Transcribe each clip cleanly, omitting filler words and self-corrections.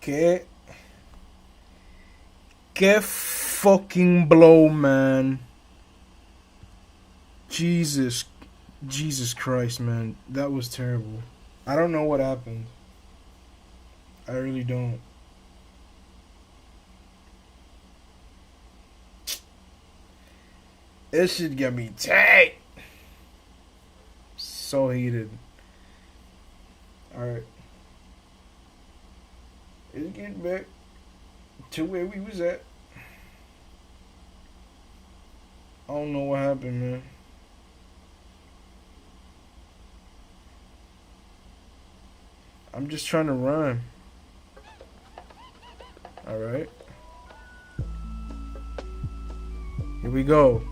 Que, que fucking blow, man. Jesus, Jesus Christ, man. That was terrible. I don't know what happened. I really don't. It should get me tight. So heated. Alright. Let's get back to where we was at. I don't know what happened, man. I'm just trying to rhyme. Alright. Here we go.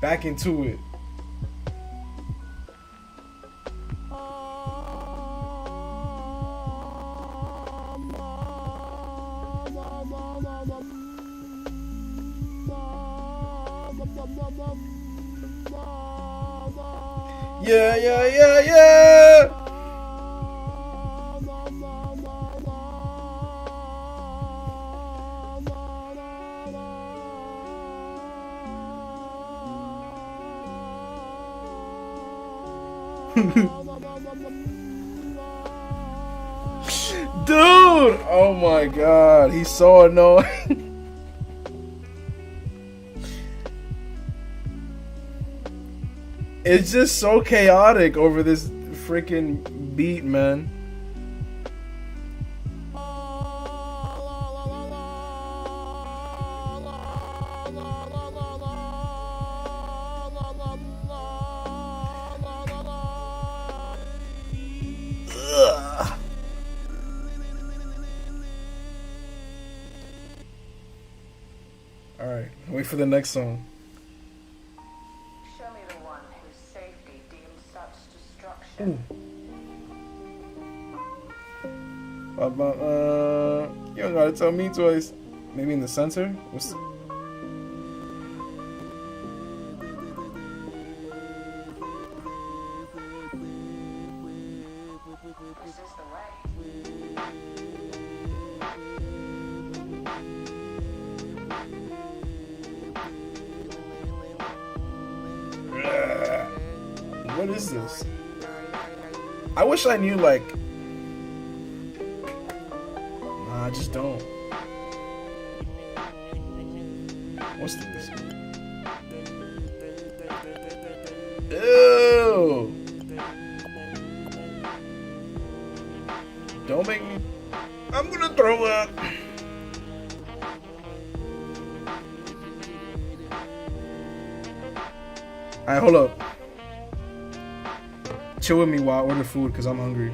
Back into it. Yeah, yeah, yeah, yeah. Dude, oh my god, he's so annoying. It's just so chaotic over this freaking beat, man. Ugh. All right, wait for the next song. You don't gotta tell me twice. Maybe in the center? What's what is this? I wish I knew, like... Nah, I just don't. What's this? Ew! Don't make me... I'm gonna throw up! Alright, hold up. Chill with me while I order food because I'm hungry.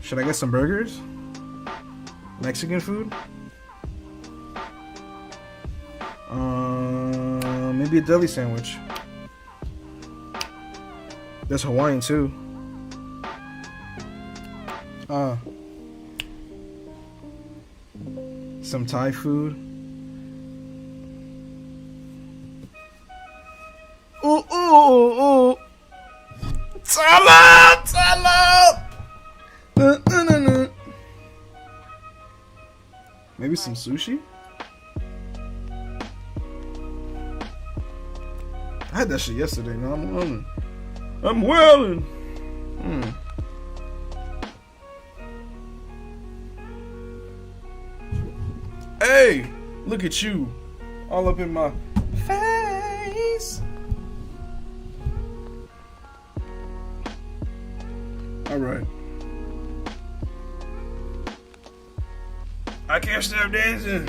Should I get some burgers? Mexican food? Maybe a deli sandwich. There's Hawaiian too. Some Thai food. Ooh, ooh, ooh, ooh. Tala! Maybe some sushi? I had that shit yesterday. Now I'm wildin'. I'm wildin'. Hey, look at you, all up in my face. All right. I can't stop dancing.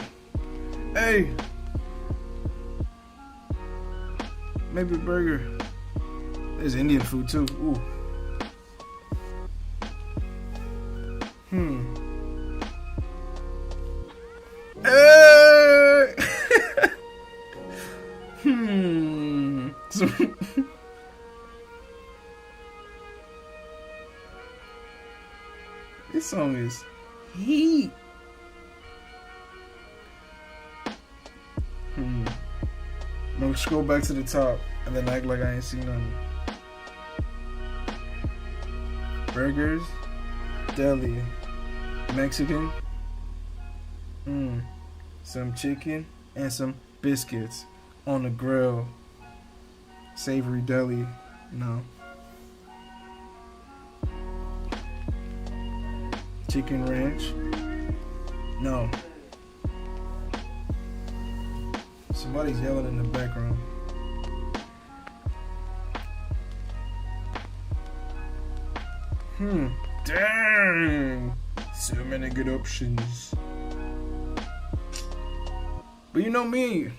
Hey. Maybe a burger. There's Indian food too. Ooh. Hey. This song is heat. I'm gonna scroll back to the top and then act like I ain't seen nothing. Burgers, deli, Mexican, some chicken and some biscuits on the grill. Savory deli, no. Chicken ranch, no. Somebody's yelling in the background. Dang! So many good options. But you know me,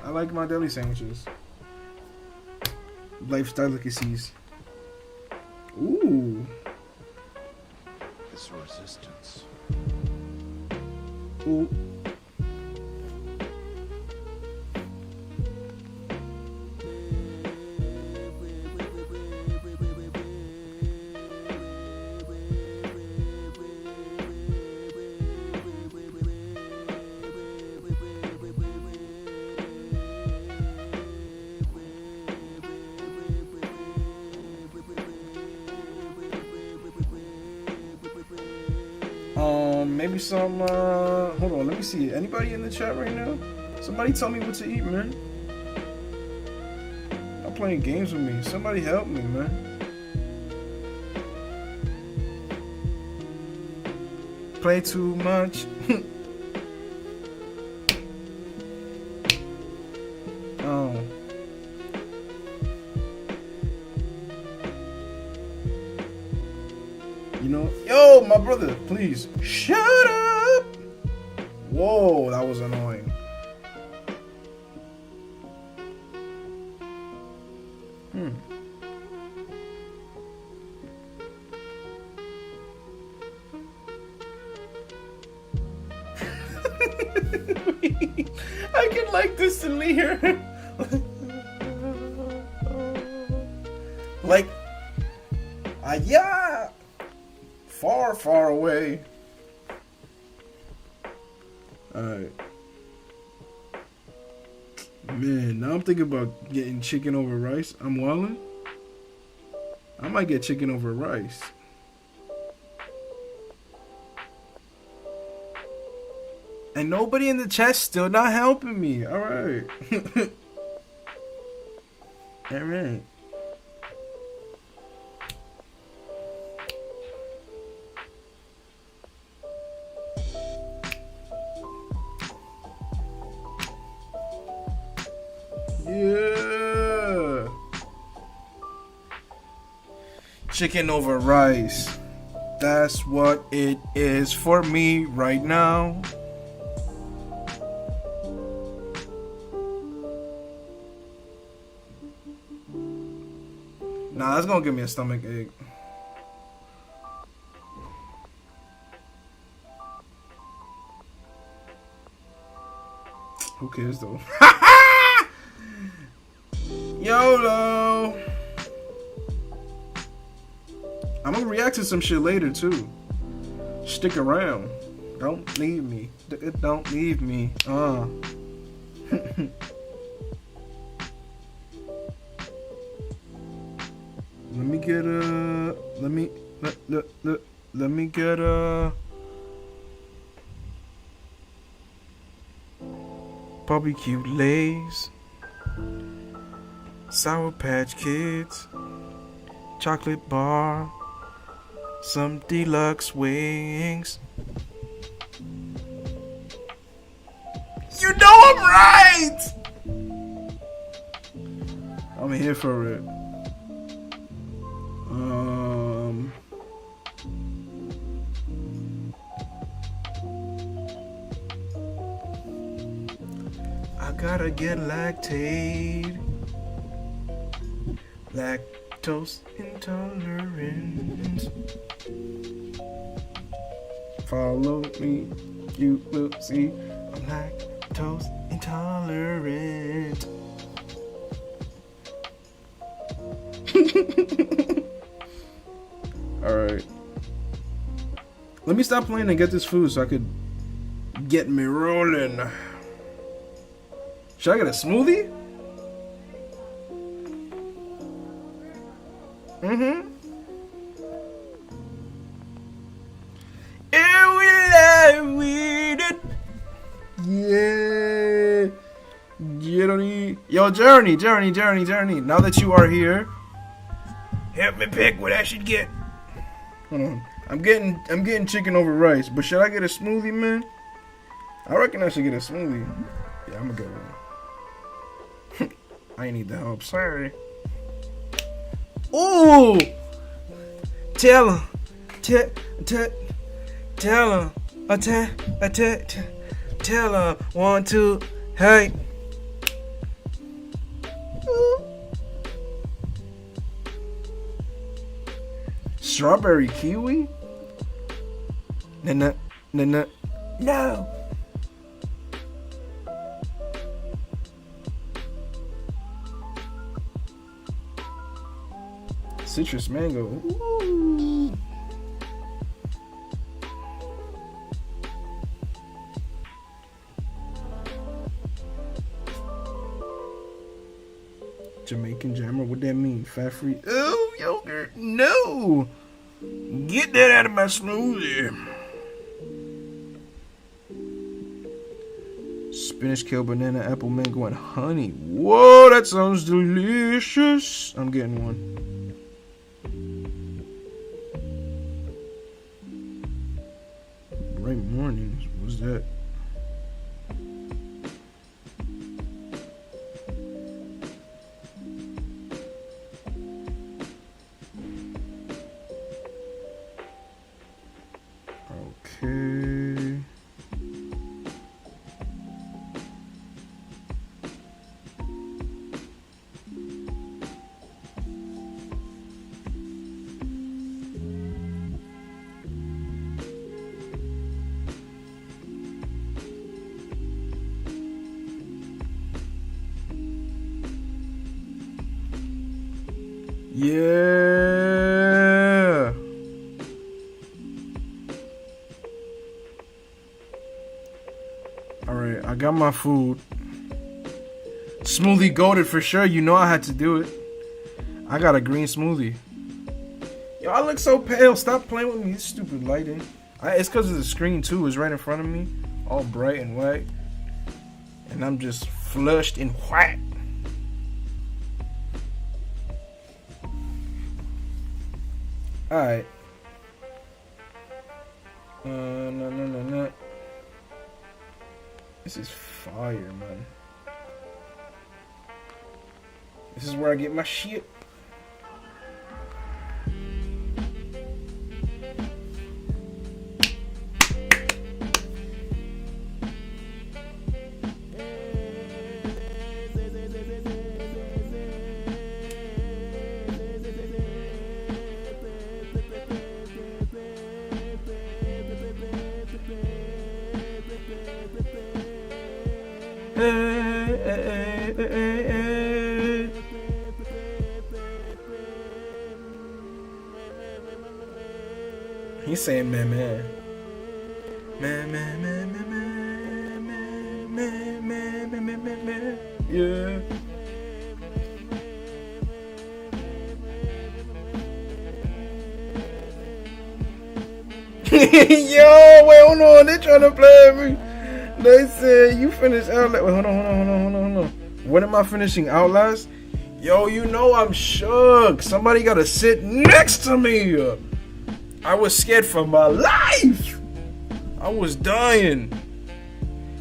I like my deli sandwiches. Lifestyle delicacies. Ooh. This resistance. Ooh. Maybe some, hold on, let me see. Anybody in the chat right now? Somebody tell me what to eat, man. I'm playing games with me. Somebody help me, man. Play too much. Oh. You know, yo, my brother, please shut up. Whoa, that was annoying. I can like distantly hear him. Like, yeah. Far, far away. Alright. Man, now I'm thinking about getting chicken over rice. I'm wildin'. I might get chicken over rice. And nobody in the chat still not helping me. Alright. Alright. Yeah. Chicken over rice. That's what it is for me right now. Nah, that's gonna give me a stomach ache. Who cares though? YOLO! I'm gonna react to some shit later too. Stick around. Don't leave me. Don't leave me. Let me get a. Let me get a. Barbecue Lays, Sour Patch Kids, chocolate bar, some deluxe wings. You know I'm right! I'm here for it. I gotta get lactate. Lactose intolerant. Follow me, you will see I'm lactose intolerant. Alright. Let me stop playing and get this food so I could get me rolling. Should I get a smoothie? Mm-hmm. Yeah. Yo, Journey. Now that you are here, help me pick what I should get. Hold on. I'm getting chicken over rice, but should I get a smoothie, man? I reckon I should get a smoothie. Yeah, I'm gonna get one. I need the help. Sorry. Ooh! Tell him. Tell him. Tell him. 1, 2, hey. Strawberry kiwi? No. Citrus mango. Ooh. Jamaican jammer, what that mean? Fat free? Oh, yogurt. No! Get that out of my smoothie. Spinach, kale, banana, apple, mango, and honey. Whoa, that sounds delicious. I'm getting one. Bright mornings. What's that? Okay. Yeah. All right, I got my food. Smoothie goated for sure. You know I had to do it. I got a green smoothie. Yo, I look so pale. Stop playing with me. This stupid lighting. It's because of the screen too. It's right in front of me, all bright and white, and I'm just flushed in white. Alright. No. This is fire, man. This is where I get my shit. He's saying man. Yeah. Yo, wait, hold on. They trying to play at me. They said you finished Outlast. Wait, hold on. When am I finishing Outlast? Yo, you know I'm shook. Somebody gotta sit next to me. I was scared for my life. I was dying.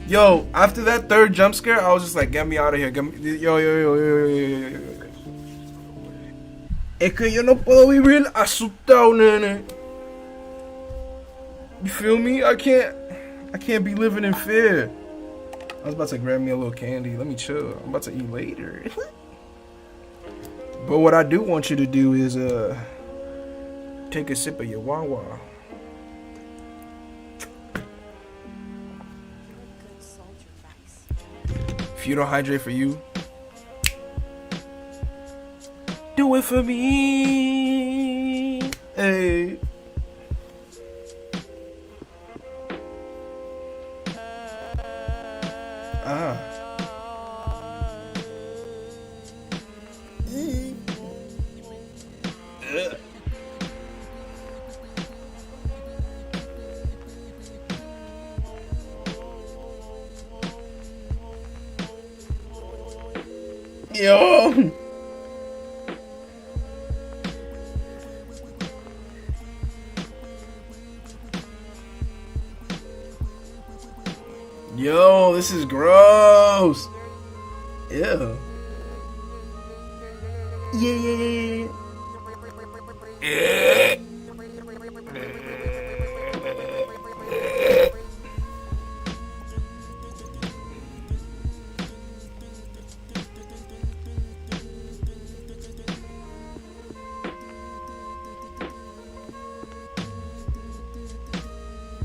Yo, after that third jump scare, I was just like, get me out of here. Yo. Es que yo no puedo vivir asustado, nene. You feel me? I can't be living in fear. I was about to grab me a little candy. Let me chill. I'm about to eat later. But what I do want you to do is take a sip of your Wawa. If you don't hydrate for you, do it for me. Hey. Yo. Yo, this is gross. Ew. Yeah.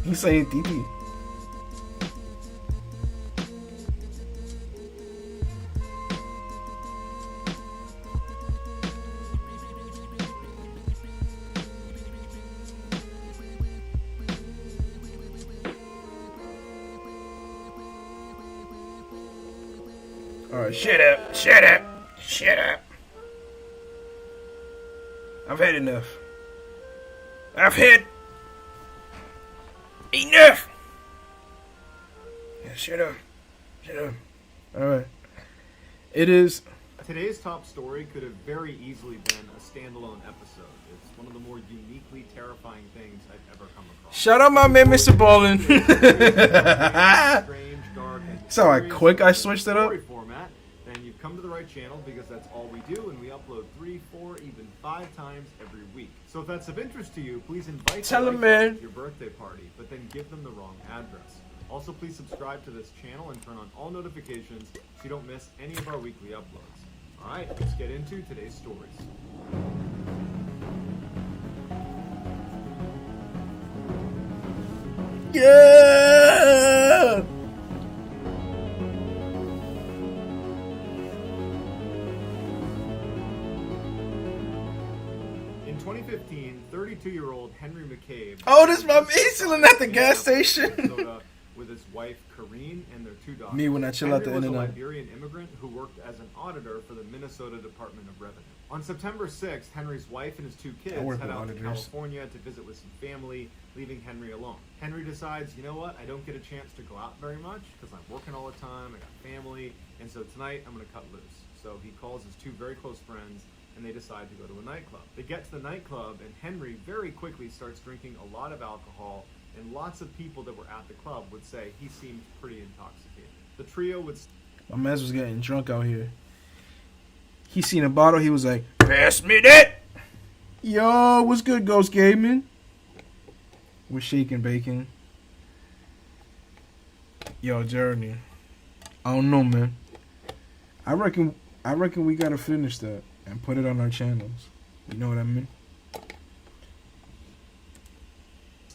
He's saying Titi. Alright, shut up, shut up, shut up. I've had enough. I've had enough. Yeah, shut up, shut up. Alright. It is. Today's top story could have very easily been a standalone episode. It's one of the more uniquely terrifying things I've ever come across. Shout out my man, Mrballen. Strange, dark, and So how quick I switched it up. story format, then you've come to the right channel because that's all we do, and we upload 3, 4, even 5 times every week. So if that's of interest to you, please invite Tell your them, likes man. to your birthday party, but then give them the wrong address. Also, please subscribe to this channel and turn on all notifications so you don't miss any of our weekly uploads. Alright, let's get into today's stories. Yeah. In 2015, 32-year-old Henry McCabe. Oh, this my me chilling at the gas station. Minnesota with his wife Kareen and their 2 daughters. Me when I chill out the Henry was a internet. Liberian immigrant who worked as an auditor for the Minnesota Department of Revenue. On September 6th, Henry's wife and his 2 kids work head with out to auditors. California to visit with some family, leaving Henry alone. Henry decides, you know what, I don't get a chance to go out very much because I'm working all the time, I got family, and so tonight I'm going to cut loose. So he calls his 2 very close friends and they decide to go to a nightclub. They get to the nightclub and Henry very quickly starts drinking a lot of alcohol, and lots of people that were at the club would say he seemed pretty intoxicated. The trio would... My man was getting drunk out here. He seen a bottle. He was like, "Pass me that." Yo, what's good, Ghost Gaming? We're shaking bacon. Yo, Journey. I don't know, man. I reckon we gotta finish that and put it on our channels. You know what I mean?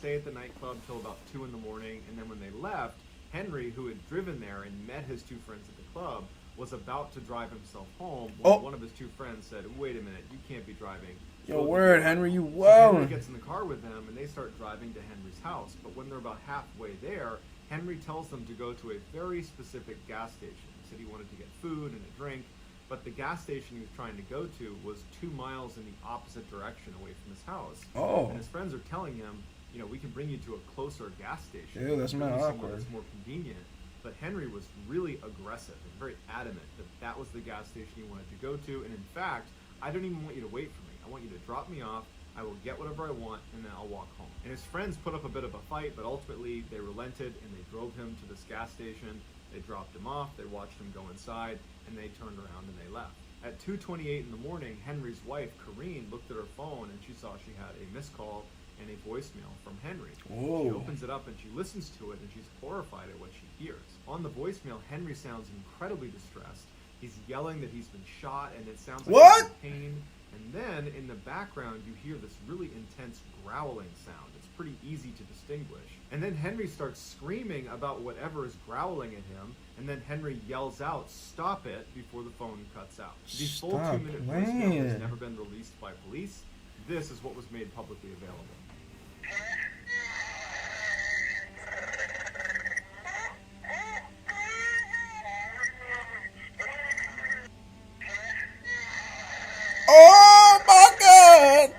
stay at the nightclub till about 2 in the morning, and then when they left, Henry, who had driven there and met his 2 friends at the club, was about to drive himself home when one of his 2 friends said, "Wait a minute, you can't be driving." Yo, word, Henry, you So Henry wildin'. gets in the car with them, and they start driving to Henry's house. But when they're about halfway there, Henry tells them to go to a very specific gas station. He said he wanted to get food and a drink, but the gas station he was trying to go to was 2 miles in the opposite direction away from his house. Oh. And his friends are telling him, you know, we can bring you to a closer gas station. Ew, that's We can bring mad you somewhere awkward. that's more convenient. But Henry was really aggressive and very adamant that that was the gas station he wanted to go to. And in fact, I don't even want you to wait for me. I want you to drop me off. I will get whatever I want, and then I'll walk home. And his friends put up a bit of a fight, but ultimately they relented and they drove him to this gas station. They dropped him off. They watched him go inside, and they turned around and they left. At 2:28 in the morning, Henry's wife, Kareen, looked at her phone and she saw she had a missed call and a voicemail from Henry. Whoa. She opens it up and she listens to it, and she's horrified at what she hears. On the voicemail, Henry sounds incredibly distressed. He's yelling that he's been shot, and it sounds like What? he's in pain. And then in the background, you hear this really intense growling sound. It's pretty easy to distinguish. And then Henry starts screaming about whatever is growling at him. And then Henry yells out, "Stop it," before the phone cuts out. The full Stop 2-minute voicemail has playing. never been released by police. This is what was made publicly available. Oh my God!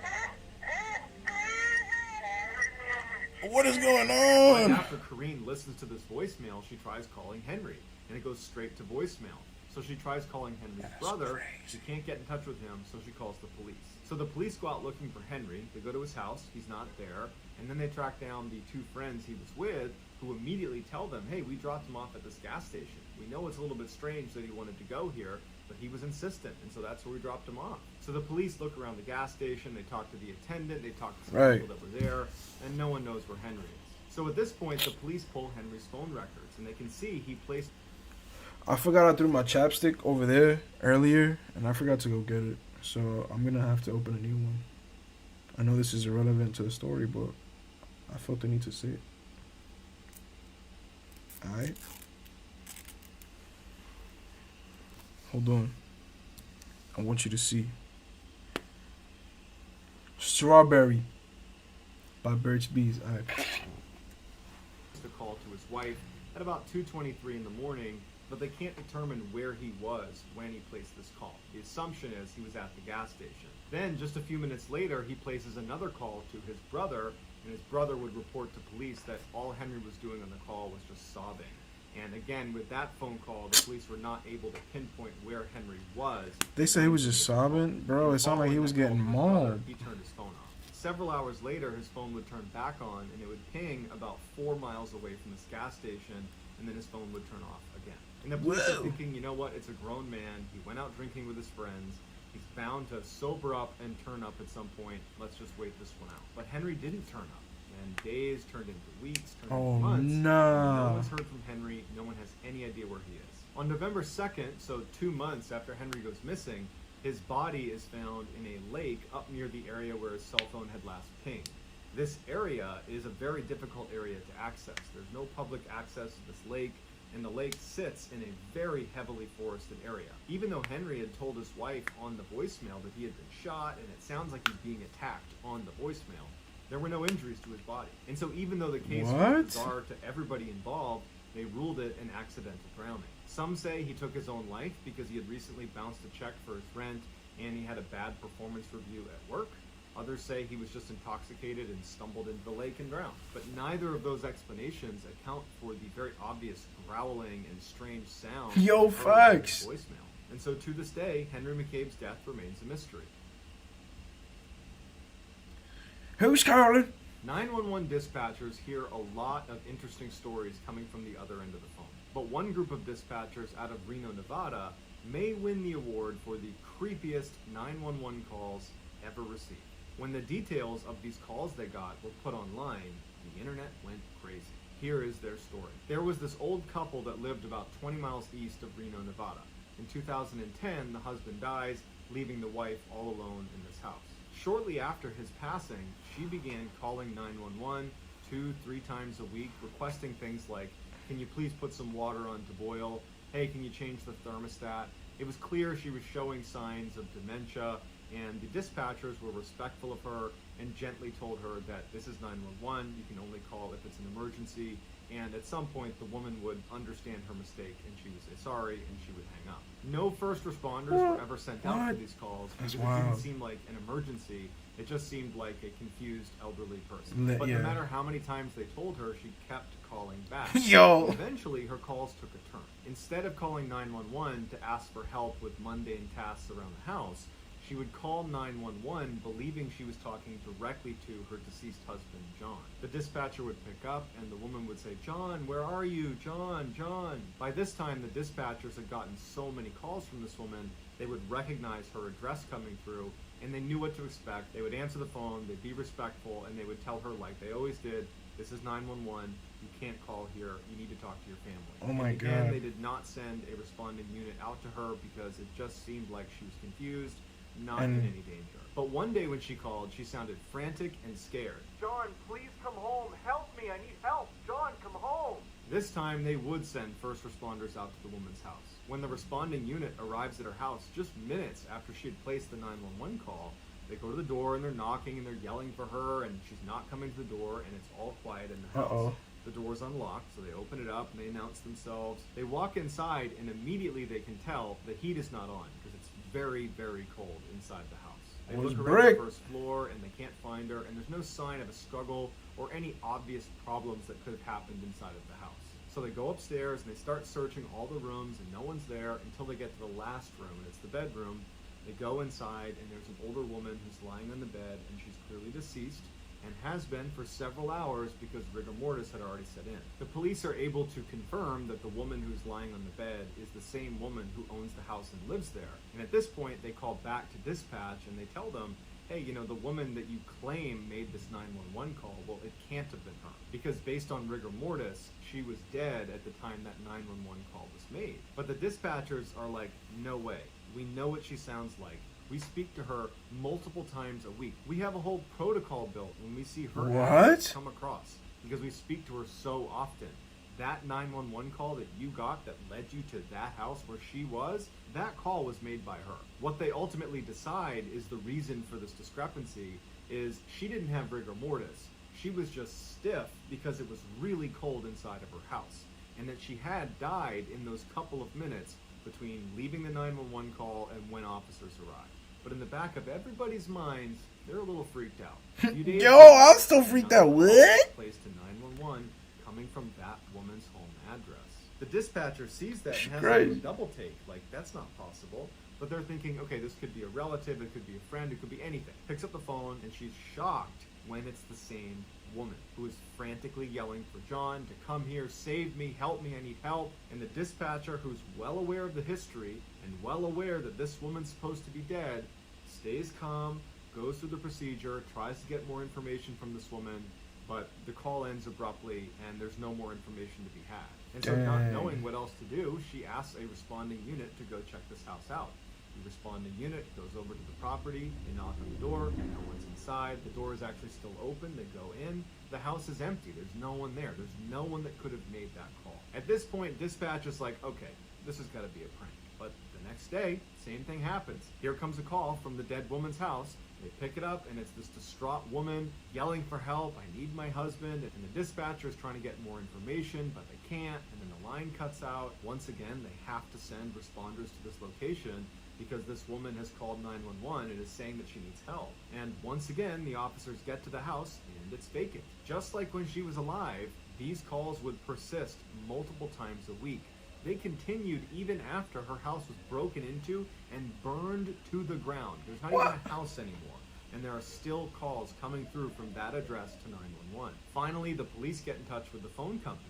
What is going Right on? after Kareen listens to this voicemail, she tries calling Henry, and it goes straight to voicemail. So she tries calling Henry's brother. She can't get in touch with him, so she calls the police. So the police go out looking for Henry. They go to his house. He's not there. And then they track down the two friends he was with, who immediately tell them, hey, we dropped him off at this gas station. We know it's a little bit strange that he wanted to go here, but he was insistent, and so that's where we dropped him off. So the police look around the gas station. They talk to the attendant. They talk to some people that were there, and no one knows where Henry is. So at this point, the police pull Henry's phone records, and they can see he placed... I forgot I threw my chapstick over there earlier, and I forgot to go get it. So I'm going to have to open a new one. I know this is irrelevant to the story, but I felt the need to say it. Alright. Hold on. I want you to see. Strawberry by Birch Bees. Alright. ...the call to his wife at about 2:23 in the morning, but they can't determine where he was when he placed this call. The assumption is he was at the gas station. Then, just a few minutes later, he places another call to his brother, and his brother would report to police that all Henry was doing on the call was just sobbing. And again, with that phone call, the police were not able to pinpoint where Henry was. They say he was just sobbing? Bro, it sounded like he was getting mauled. He turned his phone off. Several hours later, his phone would turn back on, and it would ping about 4 miles away from this gas station, and then his phone would turn off again. And the police are thinking, you know what, it's a grown man. He went out drinking with his friends. He's bound to sober up and turn up at some point. Let's just wait this one out. But Henry didn't turn up. And days turned into weeks, turned into months. No one's heard from Henry. No one has any idea where he is. On November 2nd, so 2 months after Henry goes missing, his body is found in a lake up near the area where his cell phone had last pinged. This area is a very difficult area to access. There's no public access to this lake, and the lake sits in a very heavily forested area. Even though Henry had told his wife on the voicemail that he had been shot, and it sounds like he's being attacked on the voicemail, there were no injuries to his body. And so even though the case was bizarre to everybody involved, they ruled it an accidental drowning. Some say he took his own life because he had recently bounced a check for his rent and he had a bad performance review at work. Others say he was just intoxicated and stumbled into the lake and drowned. But neither of those explanations account for the very obvious growling and strange sound of the voicemail. And so to this day, Henry McCabe's death remains a mystery. Who's calling? 911 dispatchers hear a lot of interesting stories coming from the other end of the phone. But one group of dispatchers out of Reno, Nevada may win the award for the creepiest 911 calls ever received. When the details of these calls they got were put online, the internet went crazy. Here is their story. There was this old couple that lived about 20 miles east of Reno, Nevada. In 2010, the husband dies, leaving the wife all alone in this house. Shortly after his passing, she began calling 911 2-3 times a week, requesting things like, can you please put some water on to boil? Hey, can you change the thermostat? It was clear she was showing signs of dementia, and the dispatchers were respectful of her and gently told her that this is 911, you can only call if it's an emergency, and at some point the woman would understand her mistake and she would say sorry and she would hang up. No first responders were ever sent out for these calls because it didn't seem like an emergency. It just seemed like a confused elderly person. But no matter how many times they told her, she kept calling back. Eventually, her calls took a turn. Instead of calling 911 to ask for help with mundane tasks around the house, she would call 911 believing she was talking directly to her deceased husband, John. The dispatcher would pick up and the woman would say, John, where are you? John, John. By this time, the dispatchers had gotten so many calls from this woman, they would recognize her address coming through and they knew what to expect. They would answer the phone, they'd be respectful, and they would tell her like they always did, this is 911, you can't call here, you need to talk to your family. Oh my God. And they did not send a responding unit out to her because it just seemed like she was confused, not in any danger. But one day when she called, she sounded frantic and scared. John, please come home. Help me. I need help. John, come home. This time, they would send first responders out to the woman's house. When the responding unit arrives at her house just minutes after she had placed the 911 call, they go to the door and they're knocking and they're yelling for her and she's not coming to the door and it's all quiet in the house. The door's unlocked, so they open it up and they announce themselves. They walk inside and immediately they can tell the heat is not on because it's very, very cold inside the house. They look around the first floor and they can't find her, and there's no sign of a struggle or any obvious problems that could have happened inside of the house. So they go upstairs and they start searching all the rooms and no one's there until they get to the last room, and it's the bedroom. They go inside and there's an older woman who's lying on the bed, and she's clearly deceased and has been for several hours because rigor mortis had already set in. The police are able to confirm that the woman who's lying on the bed is the same woman who owns the house and lives there. And at this point, they call back to dispatch and they tell them, hey, you know, the woman that you claim made this 911 call, well, it can't have been her. Because based on rigor mortis, she was dead at the time that 911 call was made. But the dispatchers are like, no way. We know what she sounds like. We speak to her multiple times a week. We have a whole protocol built when we see her address come across because we speak to her so often. That 911 call that you got that led you to that house where she was, that call was made by her. What they ultimately decide is the reason for this discrepancy is she didn't have rigor mortis. She was just stiff because it was really cold inside of her house, and that she had died in those couple of minutes between leaving the 911 call and when officers arrived. But in the back of everybody's minds, they're a little freaked out. Yo, I'm still freaked out. What? Placed to 911 coming from that woman's home address. The dispatcher sees that and has a double take. Like, that's not possible. But they're thinking, okay, this could be a relative, it could be a friend, it could be anything. Picks up the phone and she's shocked when it's the same woman who is frantically yelling for John to come here, save me, help me, I need help. And the dispatcher, who's well aware of the history and well aware that this woman's supposed to be dead, stays calm, goes through the procedure, tries to get more information from this woman, but the call ends abruptly and there's no more information to be had. And so not knowing what else to do, she asks a responding unit to go check this house out. The responding unit goes over to the property, they knock on the door, no one's inside, the door is actually still open, they go in, the house is empty, there's no one there, there's no one that could have made that call. At this point, dispatch is like, okay, this has got to be a prank. But the next day, same thing happens. Here comes a call from the dead woman's house. They pick it up and it's this distraught woman yelling for help, I need my husband, and the dispatcher is trying to get more information, but they can't, and then the line cuts out. Once again, they have to send responders to this location because this woman has called 911 and is saying that she needs help. And once again, the officers get to the house and it's vacant. Just like when she was alive, these calls would persist multiple times a week. They continued even after her house was broken into and burned to the ground. There's not even a house anymore. And there are still calls coming through from that address to 911. Finally, the police get in touch with the phone company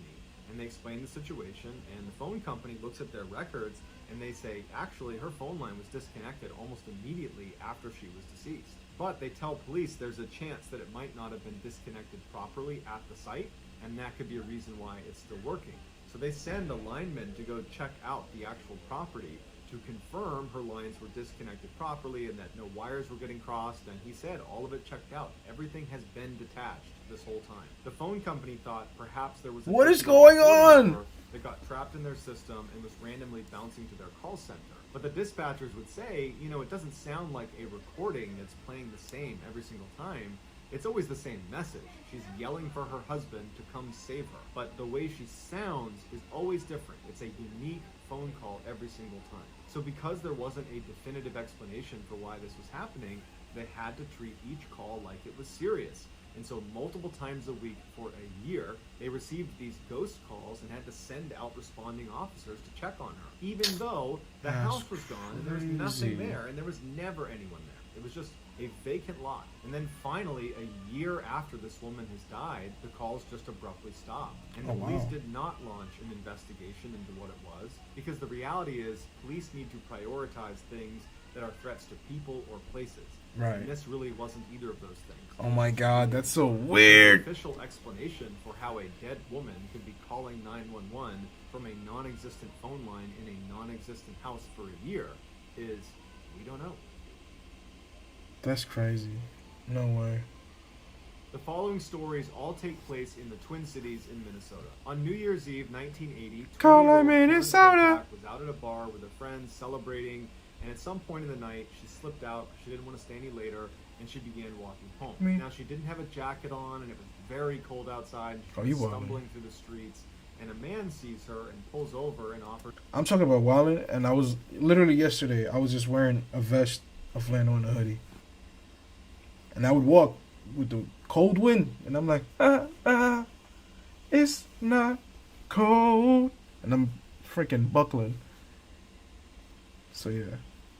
and they explain the situation, and the phone company looks at their records and they say, actually, her phone line was disconnected almost immediately after she was deceased. But they tell police there's a chance that it might not have been disconnected properly at the site, and that could be a reason why it's still working. So they send a lineman to go check out the actual property to confirm her lines were disconnected properly and that no wires were getting crossed, and he said all of it checked out. Everything has been detached this whole time. The phone company thought perhaps there was a what is going on? That got trapped in their system and was randomly bouncing to their call center. But the dispatchers would say, you know, it doesn't sound like a recording that's playing the same every single time. It's always the same message. She's yelling for her husband to come save her. But the way she sounds is always different. It's a unique phone call every single time. So because there wasn't a definitive explanation for why this was happening, they had to treat each call like it was serious. And so multiple times a week for a year, they received these ghost calls and had to send out responding officers to check on her. Even though the house was gone and there was nothing there and there was never anyone there. It was just a vacant lot. And then finally, a year after this woman has died, the calls just abruptly stopped. And the police did not launch an investigation into what it was, because the reality is police need to prioritize things that are threats to people or places. Right. And this really wasn't either of those things. Oh my God, that's so weird. The official explanation for how a dead woman could be calling 911 from a non-existent phone line in a non-existent house for a year is, we don't know. That's crazy. No way. The following stories all take place in the Twin Cities in Minnesota. On New Year's Eve, 1980, Call Minnesota was out at a bar with her friends celebrating, and at some point in the night, she slipped out. She didn't want to stay any later, and she began walking home. Now, she didn't have a jacket on, and it was very cold outside. She was stumbling through the streets, and a man sees her and pulls over and offers. I'm talking about wilding, and I was literally yesterday, I was just wearing a vest, a flannel, and a hoodie. And I would walk with the cold wind, and I'm like, it's not cold, and I'm freaking buckling. So yeah,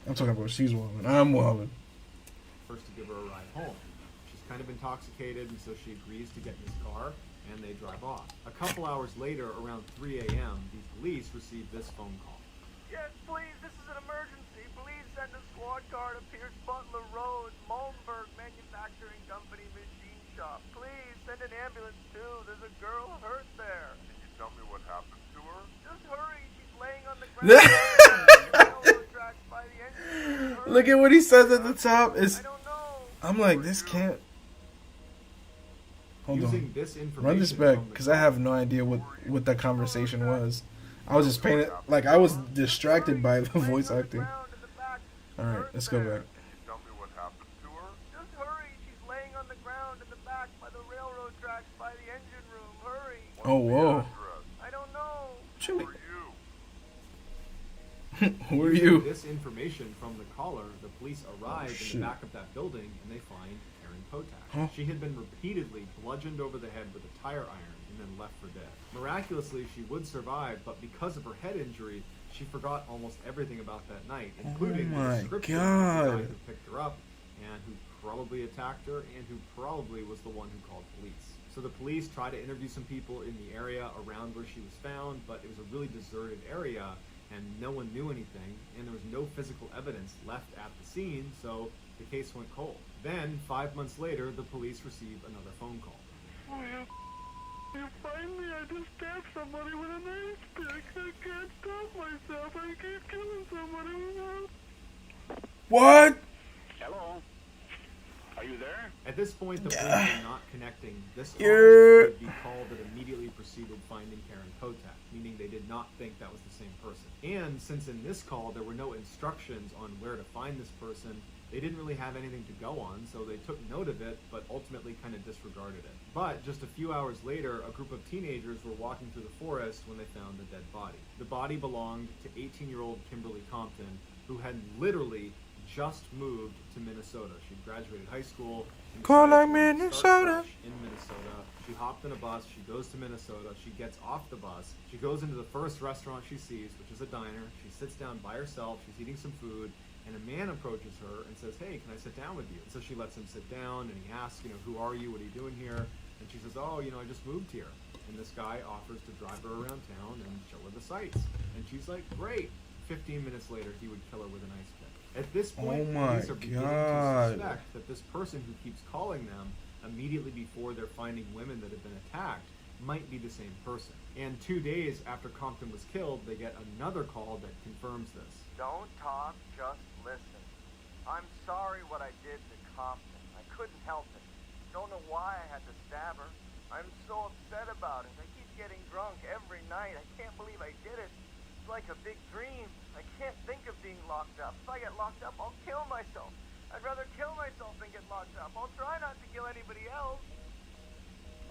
I'm talking about she's wilding. I'm wilding. First to give her a ride home. She's kind of intoxicated, and so she agrees to get in his car, and they drive off. A couple hours later, around 3 a.m., the police receive this phone call. Yes, please, this is an emergency. Please send a squad car to Pierce Butler Road, Malmberg Manufacturing Company machine shop. Please send an ambulance too. There's a girl hurt there. Can you tell me what happened to her? Just hurry, she's laying on the ground. Railroad tracks by the engine. Hurry. Look at what he says at the top. I don't know. I'm like, this can't. Hold Using on. this information Run this back, from the because I have no idea what that conversation was. I was just paying it, like, I was distracted by the voice acting. Alright, let's go back. Can you tell me what happened to her? Just hurry, she's laying on the ground in the back by the railroad tracks by the engine room. Hurry. Oh, whoa. Address. I don't know. Chili. Who are you? Who are Using you? this information from the caller, the police arrive in shit. the back of that building, and they find Karen Potak. Huh? She had been repeatedly bludgeoned over the head with a tire iron and then left for dead. Miraculously, she would survive, but because of her head injury, she forgot almost everything about that night, including Oh my the description God. of the guy who picked her up and who probably attacked her and who probably was the one who called police. So the police tried to interview some people in the area around where she was found, but it was a really deserted area and no one knew anything, and there was no physical evidence left at the scene, so the case went cold. Then, 5 months later, the police receive another phone call. Oh, you find me? I just stabbed somebody with a knife stick. I can't stop myself. I keep killing somebody. What? Hello? Are you there? At this point, the police were not connecting this call Yeah. with the call that immediately preceded finding Karen Potak, meaning they did not think that was the same person. And since in this call there were no instructions on where to find this person, they didn't really have anything to go on, so they took note of it, but ultimately kind of disregarded it. But just a few hours later, a group of teenagers were walking through the forest when they found the dead body. The body belonged to 18-year-old Kimberly Compton, who had literally just moved to Minnesota. She graduated high school. and Call decided like to start Minnesota. fresh in Minnesota. She hopped in a bus. She goes to Minnesota. She gets off the bus. She goes into the first restaurant she sees, which is a diner. She sits down by herself. She's eating some food. And a man approaches her and says, "Hey, can I sit down with you?" And so she lets him sit down, and he asks, "Who are you? What are you doing here?" And she says, "Oh, I just moved here." And this guy offers to drive her around town and show her the sights. And she's like, "Great." 15 minutes later, he would kill her with an ice pick. At this point, Oh my police are beginning God. to suspect that this person who keeps calling them immediately before they're finding women that have been attacked might be the same person. And 2 days after Compton was killed, they get another call that confirms this. Don't talk, just listen. I'm sorry what I did to Compton. I couldn't help it. Don't know why I had to stab her. I'm so upset about it. I keep getting drunk every night. I can't believe I did it. It's like a big dream. I can't think of being locked up. If I get locked up, I'll kill myself. I'd rather kill myself than get locked up. I'll try not to kill anybody else.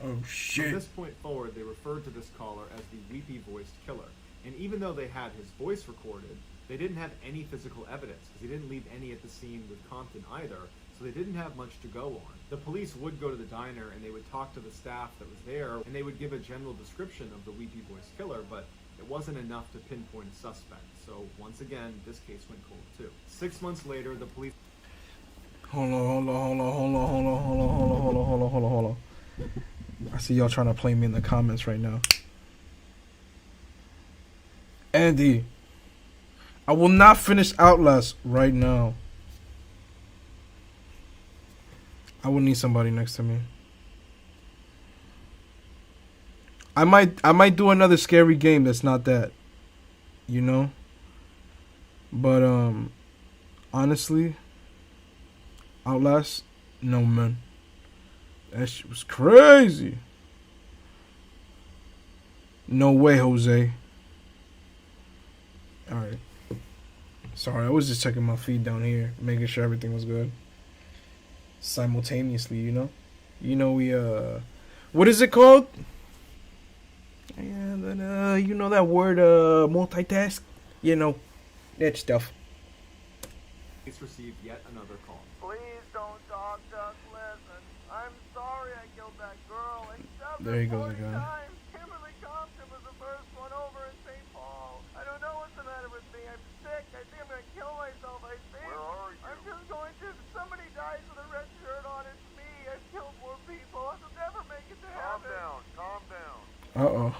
Oh, From shit. this point forward, they referred to this caller as the weepy-voiced killer. And even though they had his voice recorded, they didn't have any physical evidence, because he didn't leave any at the scene with Compton either, so they didn't have much to go on. The police would go to the diner, and they would talk to the staff that was there, and they would give a general description of the weepy-voiced killer, but it wasn't enough to pinpoint a suspect. So once again, this case went cold too. 6 months later, the police... Hold on. I see y'all trying to play me in the comments right now. Andy, I will not finish Outlast right now. I will need somebody next to me. I might do another scary game that's not that. But honestly, Outlast, no man. That shit was crazy. No way, Jose. Alright. Sorry, I was just checking my feed down here, making sure everything was good. Simultaneously, we what is it called? Yeah, that word multitask? That stuff. received yet another call. Please don't talk, just listen. I'm sorry I killed that girl. I stabbed There her he goes 40 again. times. Kimberly Compton was the first I'm sick. I think I'm gonna kill myself. I think. Where are you? I'm just going to. If somebody dies with a red shirt on, it's me. I've killed more people. I'll never make it to Calm heaven. down, calm down. Uh-oh.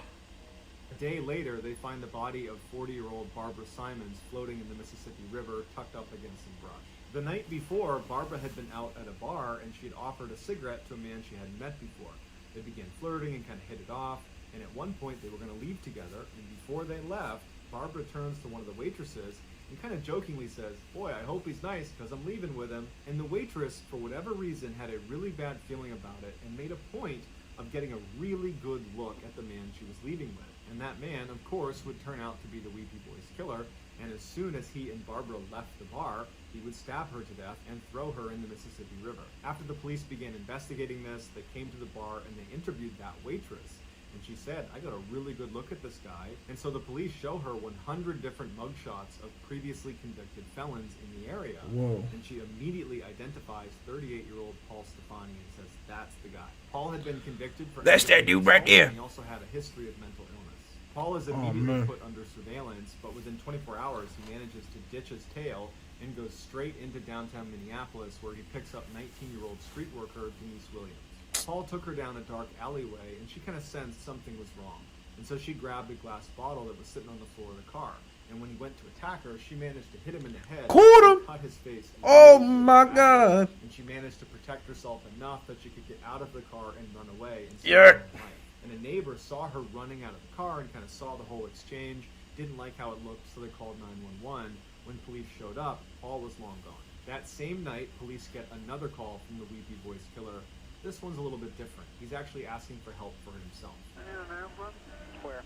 A day later, they find the body of 40-year-old Barbara Simons floating in the Mississippi River, tucked up against some brush. The night before, Barbara had been out at a bar, and she had offered a cigarette to a man she hadn't met before. They began flirting and kind of hit it off, and at one point they were going to leave together, and before they left, Barbara turns to one of the waitresses and kind of jokingly says, "Boy, I hope he's nice because I'm leaving with him." And the waitress, for whatever reason, had a really bad feeling about it and made a point of getting a really good look at the man she was leaving with. And that man, of course, would turn out to be the Weepy Boys killer, and as soon as he and Barbara left the bar, he would stab her to death and throw her in the Mississippi River. After the police began investigating this, they came to the bar and they interviewed that waitress. And she said, "I got a really good look at this guy." And so the police show her 100 different mugshots of previously convicted felons in the area. Whoa. And she immediately identifies 38-year-old Paul Stefani and says, "That's the guy." Paul had been convicted for... That's that dude right there. He also had a history of mental illness. Paul is immediately man. put under surveillance, but within 24 hours, he manages to ditch his tail and goes straight into downtown Minneapolis, where he picks up 19-year-old street worker Denise Williams. Paul took her down a dark alleyway, and she kind of sensed something was wrong. And so she grabbed a glass bottle that was sitting on the floor of the car. And when he went to attack her, she managed to hit him in the head. Caught him! Cut his face. Oh my God. And she managed to protect herself enough that she could get out of the car and run away and save Yeah. her own life. And a neighbor saw her running out of the car and kind of saw the whole exchange, didn't like how it looked, so they called 911. When police showed up, Paul was long gone. That same night, police get another call from the Weepy Boys killer. This one's a little bit different. He's actually asking for help for himself. I need an ambulance. Where?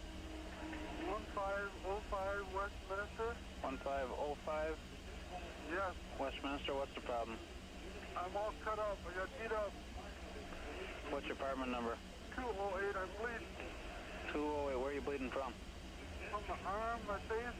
1505 Westminster. 1505 Yes, Westminster. What's the problem? I'm all cut up. I got beat up. What's your apartment number? 208. I'm bleeding 208. Where are you bleeding from? from my arm, my face,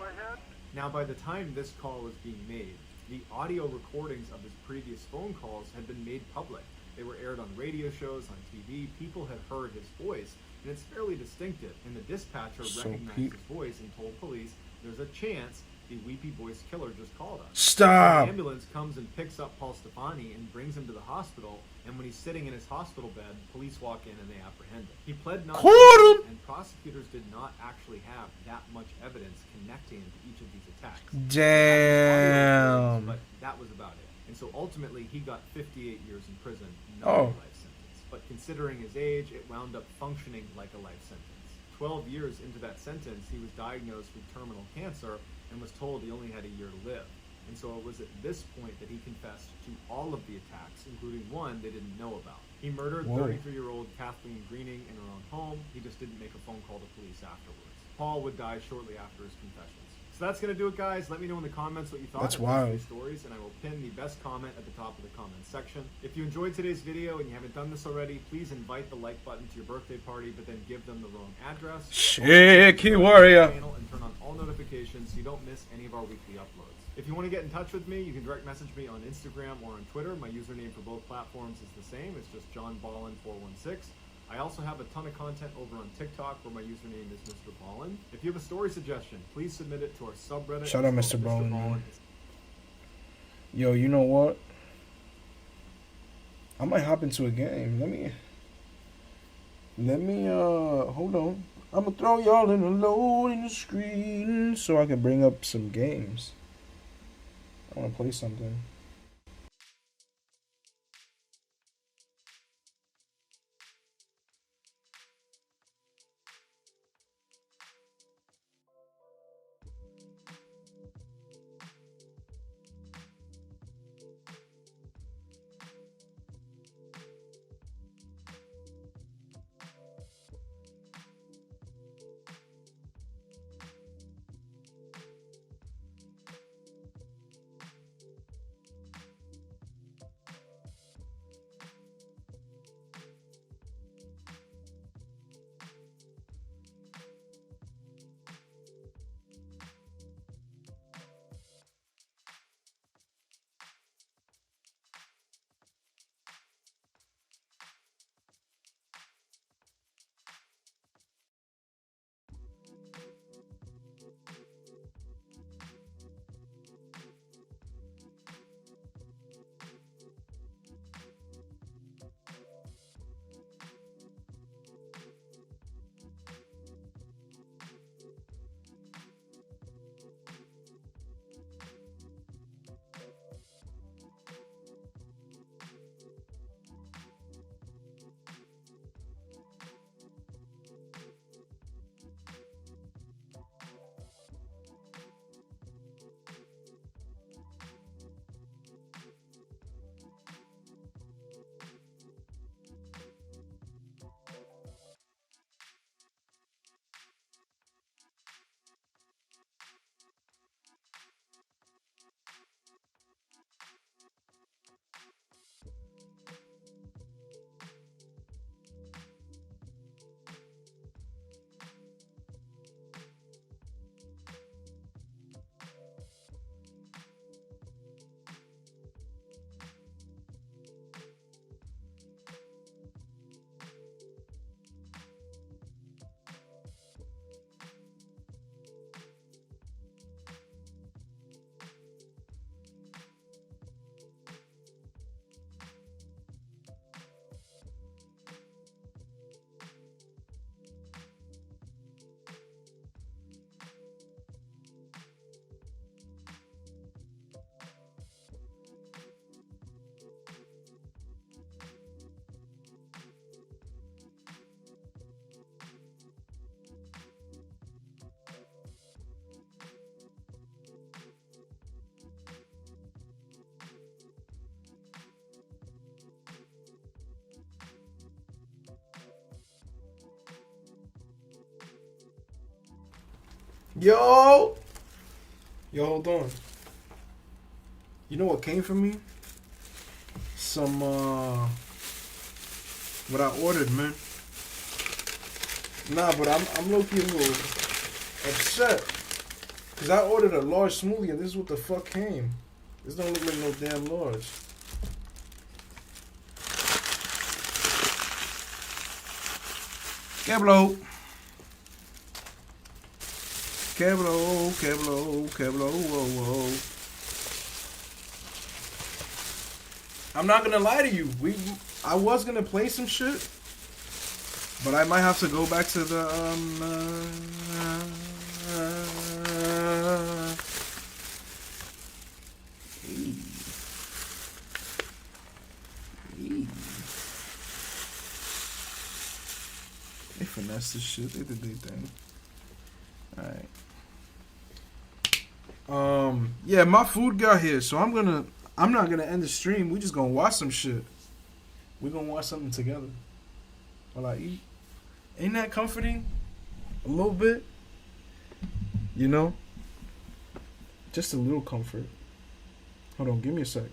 my head. Now, by the time this call was being made, the audio recordings of his previous phone calls had been made public. They were aired on radio shows, on TV. People had heard his voice, and it's fairly distinctive. And the dispatcher recognized his voice and told police, "There's a chance the Weepy Boys killer just called us." Stop. The ambulance comes and picks up Paul Stefani and brings him to the hospital, and when he's sitting in his hospital bed, police walk in and they apprehend him. He pled not Caught guilty, him. and prosecutors did not actually have that much evidence connecting him to each of these attacks. Damn. But that was about it. And so ultimately, he got 58 years in prison, not Oh. a life sentence. But considering his age, it wound up functioning like a life sentence. 12 years into that sentence, he was diagnosed with terminal cancer and was told he only had a year to live. And so it was at this point that he confessed to all of the attacks, including one they didn't know about. He murdered Whoa. 33-year-old Kathleen Greening in her own home. He just didn't make a phone call to police afterwards. Paul would die shortly after his confessions. So that's going to do it, guys. Let me know in the comments what you thought That's of these wild. three stories, and I will pin the best comment at the top of the comments section. If you enjoyed today's video and you haven't done this already, please invite the like button to your birthday party, but then give them the wrong address. Shaky warrior. Channel and turn on all notifications so you don't miss any of our weekly uploads. If you want to get in touch with me, you can direct message me on Instagram or on Twitter. My username for both platforms is the same. It's just JohnBallen416. I also have a ton of content over on TikTok where my username is Mrballen. If you have a story suggestion, please submit it to our subreddit. Shout out It's Mr. called Ballen, man. Yo, you know what? I might hop into a game. Let me hold on. I'm gonna throw y'all in a loading screen so I can bring up some games. I wanna play something. Yo, hold on. You know what came for me? Some what I ordered, man. Nah, but I'm low-key a little upset. Cause I ordered a large smoothie and this is what the fuck came. This don't look like no damn large. Keblo. Keblo, whoa. I'm not gonna lie to you. I was gonna play some shit, but I might have to go back to the They finessed this shit. They did their thing. Alright. Yeah, my food got here, so I'm not gonna end the stream. We just gonna watch some shit. We gonna watch something together while I eat. Ain't that comforting? A little bit. You know? Just a little comfort. Hold on, give me a sec.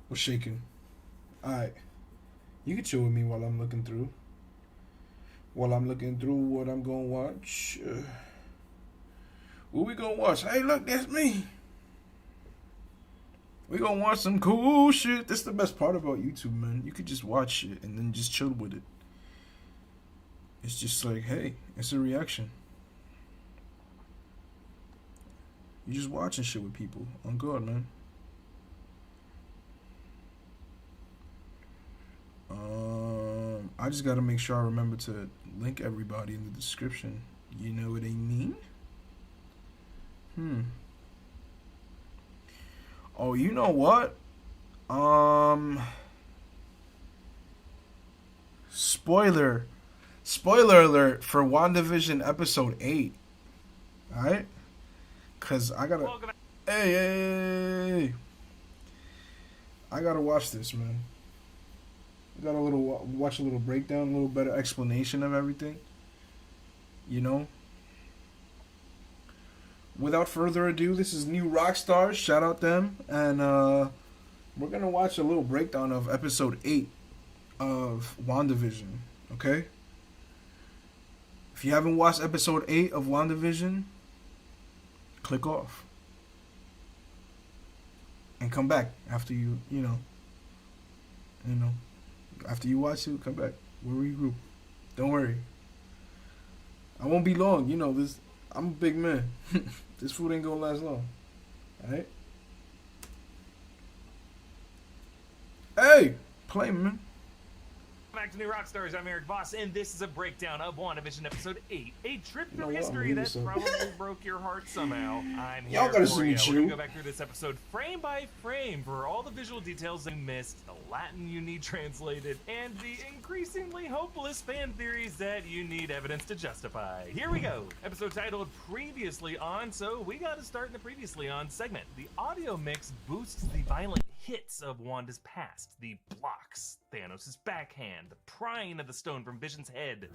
We're shaking. Alright. You can chill with me while I'm looking through. While I'm looking through what I'm gonna watch. What we gonna watch? Hey, look, that's me. We gonna watch some cool shit. That's the best part about YouTube, man. You could just watch shit and then just chill with it. It's just like, hey, it's a reaction. You just watching shit with people. On God, man. I just gotta make sure I remember to link everybody in the description. You know what I mean? Oh, you know what? Spoiler alert for WandaVision episode 8. Alright? Cause I gotta Hey. I gotta watch this, man. Got watch a little breakdown, a little better explanation of everything. You know? Without further ado, this is New Rockstars. Shout out them. And we're going to watch a little breakdown of episode 8 of WandaVision. Okay? If you haven't watched episode 8 of WandaVision, click off. And come back after you know. After you watch it, come back. We'll regroup. Don't worry. I won't be long. You know, I'm a big man. This food ain't gonna last long. Alright? Hey! Play, man. Back to New Rockstars, I'm Eric Voss, and this is a breakdown of Wandavision Episode 8, a trip through what? history Read that this up. probably broke your heart somehow. I'm Y'all here gotta for see you. what We're gonna you- go back through this episode frame by frame for all the visual details you missed, the Latin you need translated, and the increasingly hopeless fan theories that you need evidence to justify. Here we go. Episode titled Previously On, so we gotta start in the Previously On segment. The audio mix boosts the violent hits of Wanda's past, the blocks, Thanos' backhand, the prying of the stone from Vision's head.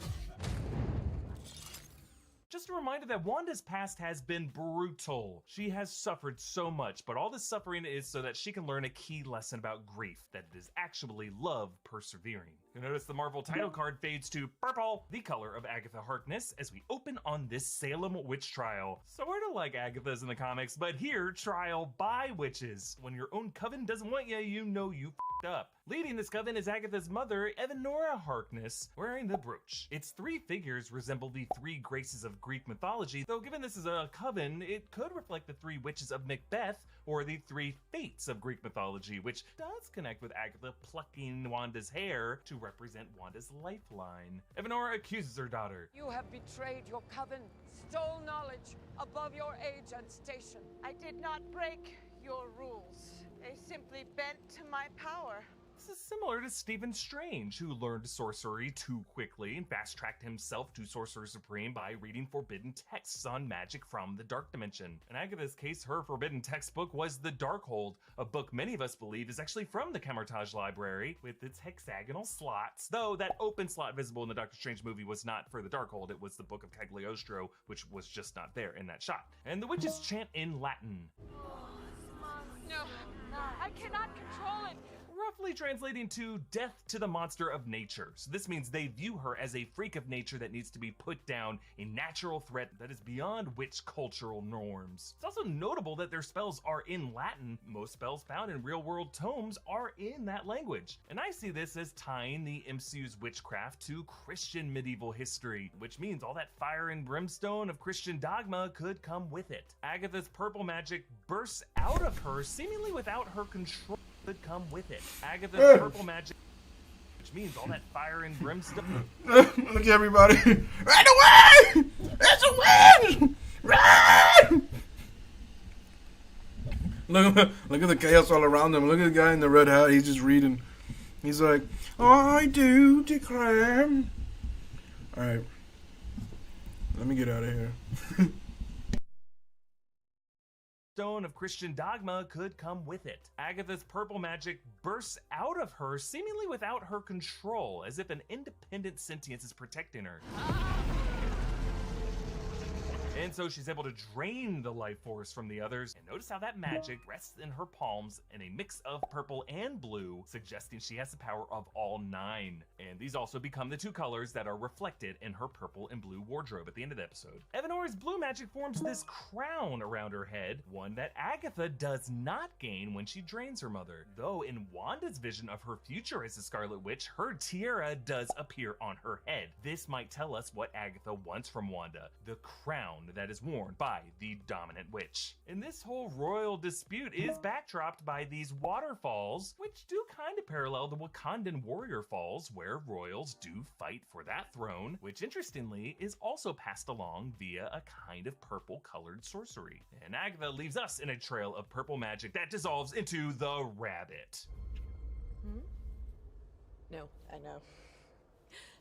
Just a reminder that Wanda's past has been brutal. She has suffered so much, but all this suffering is so that she can learn a key lesson about grief, that it is actually love persevering. You'll notice the Marvel title card fades to purple, the color of Agatha Harkness, as we open on this Salem witch trial. Sort of like Agatha's in the comics, but here, trial by witches. When your own coven doesn't want you, you know you f***ed up. Leading this coven is Agatha's mother, Evanora Harkness, wearing the brooch. Its three figures resemble the three graces of Greek mythology, though given this is a coven, it could reflect the three witches of Macbeth, or the three fates of Greek mythology, which does connect with Agatha plucking Wanda's hair to represent Wanda's lifeline. Evanora accuses her daughter. You have betrayed your coven, stole knowledge above your age and station. I did not break your rules. They simply bent to my power. This is similar to Stephen Strange, who learned sorcery too quickly and fast-tracked himself to Sorcerer Supreme by reading forbidden texts on magic from the Dark Dimension. In Agatha's case, her forbidden textbook was The Darkhold, a book many of us believe is actually from the Camartage Library, with its hexagonal slots, though that open slot visible in the Doctor Strange movie was not for the Darkhold, it was the Book of Cagliostro, which was just not there in that shot. And the witches chant in Latin. No, I cannot control it. Roughly translating to death to the monster of nature. So this means they view her as a freak of nature that needs to be put down, a natural threat that is beyond witch cultural norms. It's also notable that their spells are in Latin. Most spells found in real-world tomes are in that language. And I see this as tying the MCU's witchcraft to Christian medieval history, which means all that fire and brimstone of Christian dogma could come with it. Agatha's purple magic bursts out of her, seemingly without her control. Could come with it. Agatha's purple magic, which means all that fire and brimstone. Look, everybody. Run away! It's a witch! Run! Look at the chaos all around them. Look at the guy in the red hat. He's just reading. He's like, I do declare. Alright. Let me get out of here. Stone of Christian dogma could come with it. Agatha's purple magic bursts out of her, seemingly without her control, as if an independent sentience is protecting her. And so she's able to drain the life force from the others. And notice how that magic rests in her palms in a mix of purple and blue, suggesting she has the power of all 9. And these also become the two colors that are reflected in her purple and blue wardrobe at the end of the episode. Evanora's blue magic forms this crown around her head, one that Agatha does not gain when she drains her mother. Though in Wanda's vision of her future as the Scarlet Witch, her tiara does appear on her head. This might tell us what Agatha wants from Wanda, the crown that is worn by the dominant witch. And this whole royal dispute is backdropped by these waterfalls, which do kind of parallel the Wakandan warrior falls, where royals do fight for that throne, which interestingly is also passed along via a kind of purple colored sorcery. And Agatha leaves us in a trail of purple magic that dissolves into the rabbit. No, I know.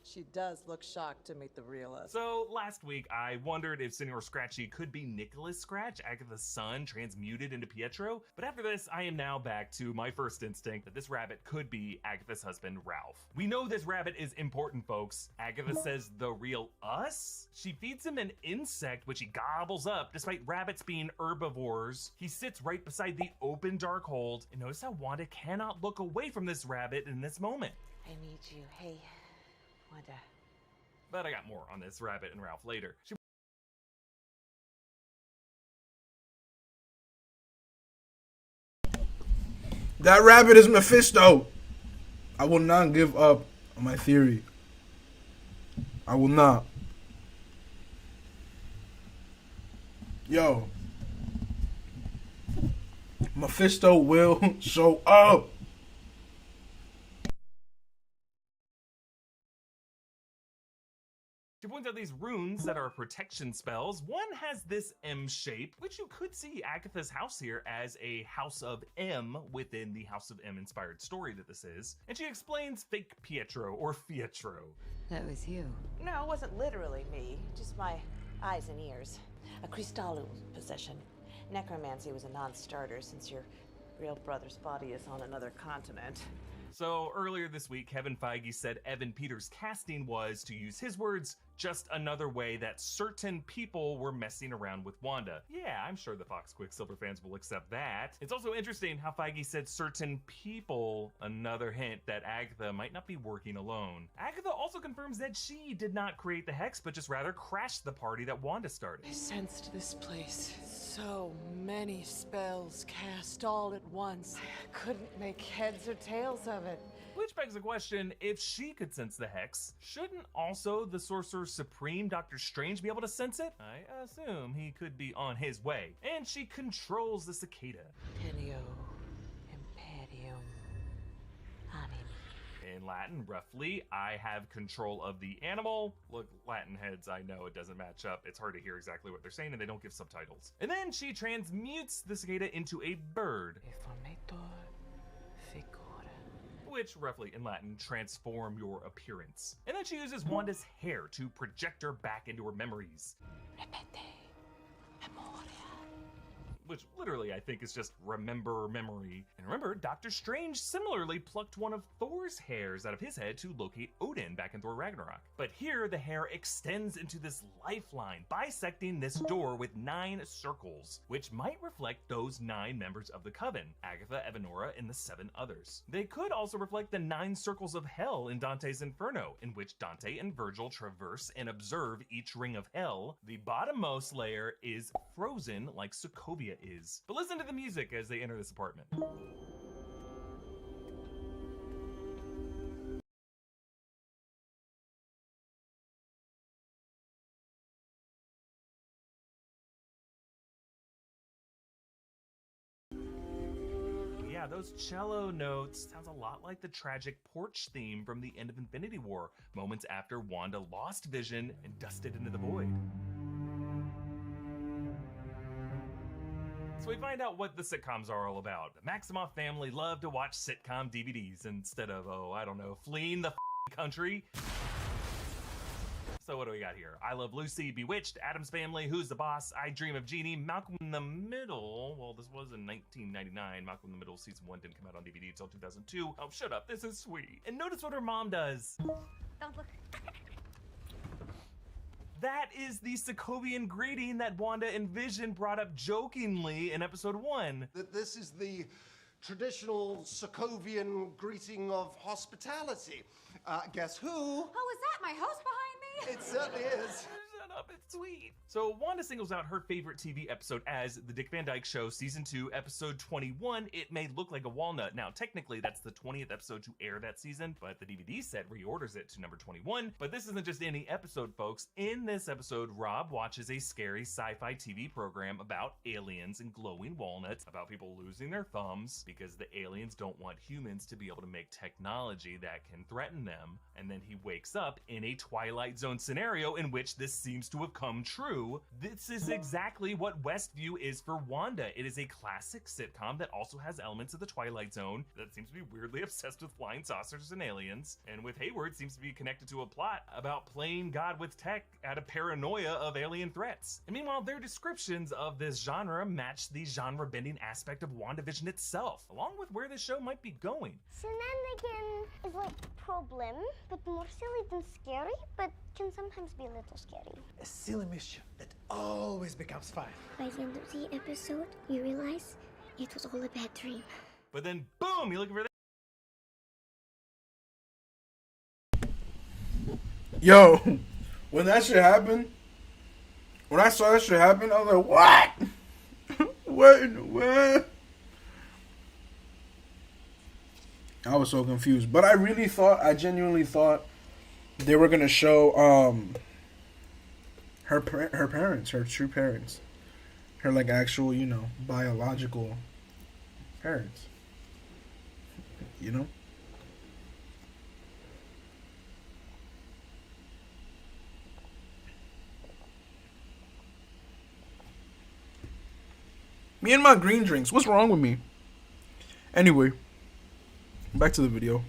She does look shocked to meet the real us. So last week, I wondered if Senor Scratchy could be Nicholas Scratch, Agatha's son, transmuted into Pietro. But after this, I am now back to my first instinct that this rabbit could be Agatha's husband, Ralph. We know this rabbit is important, folks. Agatha says the real us? She feeds him an insect, which he gobbles up, despite rabbits being herbivores. He sits right beside the open Darkhold, and notice how Wanda cannot look away from this rabbit in this moment. I need you. Hey, Wanda. But I got more on this rabbit and Ralph later. That rabbit is Mephisto. I will not give up on my theory. I will not. Yo. Mephisto will show up. She points out these runes that are protection spells. One has this M shape, which you could see Agatha's house here as a House of M within the House of M inspired story that this is. And she explains fake Pietro or Fietro. That was you. No, it wasn't literally me. Just my eyes and ears. A Crystallu possession. Necromancy was a non-starter since your real brother's body is on another continent. So earlier this week, Kevin Feige said Evan Peters' casting was, to use his words, just another way that certain people were messing around with Wanda. Yeah, I'm sure the Fox Quicksilver fans will accept that. It's also interesting how Feige said certain people, another hint that Agatha might not be working alone. Agatha also confirms that she did not create the Hex, but just rather crashed the party that Wanda started. I sensed this place. So many spells cast all at once. I couldn't make heads or tails of it. Which begs the question, if she could sense the Hex, shouldn't also the Sorcerer Supreme, Doctor Strange, be able to sense it? I assume he could be on his way. And she controls the cicada. Tenio Imperium Animi. In Latin, roughly, I have control of the animal. Look, Latin heads, I know it doesn't match up. It's hard to hear exactly what they're saying and they don't give subtitles. And then she transmutes the cicada into a bird. Formator Ficor. Which, roughly in Latin, transform your appearance. And then she uses Wanda's hair to project her back into her memories. Repete. Memoria. Which literally I think is just remember memory. And remember, Doctor Strange similarly plucked one of Thor's hairs out of his head to locate Odin back in Thor Ragnarok. But here the hair extends into this lifeline, bisecting this door with 9 circles, which might reflect those 9 members of the Coven, Agatha, Evanora, and the 7 others. They could also reflect the 9 circles of hell in Dante's Inferno, in which Dante and Virgil traverse and observe each ring of hell. The bottommost layer is frozen like Sokovia is. But listen to the music as they enter this apartment. Yeah, those cello notes sounds a lot like the tragic porch theme from the end of Infinity War, moments after Wanda lost Vision and dusted into the void. So we find out what the sitcoms are all about. The Maximoff family love to watch sitcom DVDs instead of, oh, I don't know, fleeing the country. So what do we got here? I Love Lucy, Bewitched, Addams Family, Who's the Boss, I Dream of Jeannie, Malcolm in the Middle. Well, this was in 1999. Malcolm in the Middle season 1 didn't come out on DVD until 2002. Oh, shut up. This is sweet. And notice what her mom does. Don't look. That is the Sokovian greeting that Wanda and Vision brought up jokingly in episode 1. This is the traditional Sokovian greeting of hospitality. Guess who? Oh, is that my host behind me? It certainly is. Shut up, it's sweet. So Wanda singles out her favorite TV episode as The Dick Van Dyke Show, Season 2, Episode 21, It May Look Like a Walnut. Now, technically, that's the 20th episode to air that season, but the DVD set reorders it to number 21. But this isn't just any episode, folks. In this episode, Rob watches a scary sci-fi TV program about aliens and glowing walnuts, about people losing their thumbs because the aliens don't want humans to be able to make technology that can threaten them. And then he wakes up in a Twilight Zone scenario in which this seems to have come true. This is exactly what Westview is for Wanda. It is a classic sitcom that also has elements of the Twilight Zone that seems to be weirdly obsessed with flying saucers and aliens, and with Hayward seems to be connected to a plot about playing God with tech out of paranoia of alien threats. And meanwhile, their descriptions of this genre match the genre-bending aspect of WandaVision itself, along with where this show might be going. Shenanigan is like problem, but more silly than scary, but can sometimes be a little scary. A silly mischief that always becomes fun. By the end of the episode, you realize it was all a bad dream. But then, boom, you're looking for that. Yo, when that shit happened, when I saw that shit happen, I was like, what? What in the world? I was so confused. But I genuinely thought they were going to show her parents, her true parents. Her, like, actual, biological parents. You know? Me and my green drinks. What's wrong with me? Anyway, back to the video.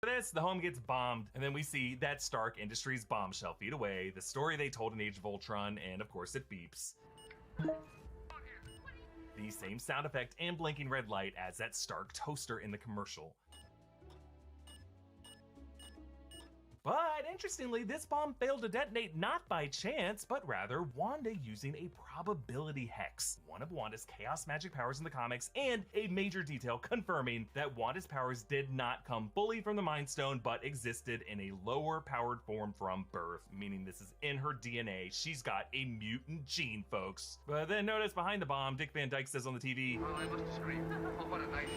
This, the home gets bombed, and then we see that Stark Industries bombshell feet away, the story they told in Age of Ultron, and of course it beeps. The same sound effect and blinking red light as that Stark toaster in the commercial. But interestingly, this bomb failed to detonate not by chance, but rather Wanda using a probability hex, one of Wanda's chaos magic powers in the comics, and a major detail confirming that Wanda's powers did not come fully from the Mind Stone, but existed in a lower powered form from birth, meaning this is in her DNA. She's got a mutant gene, folks. But then notice behind the bomb, Dick Van Dyke says on the TV, "Well, I must scream. Oh, what a night."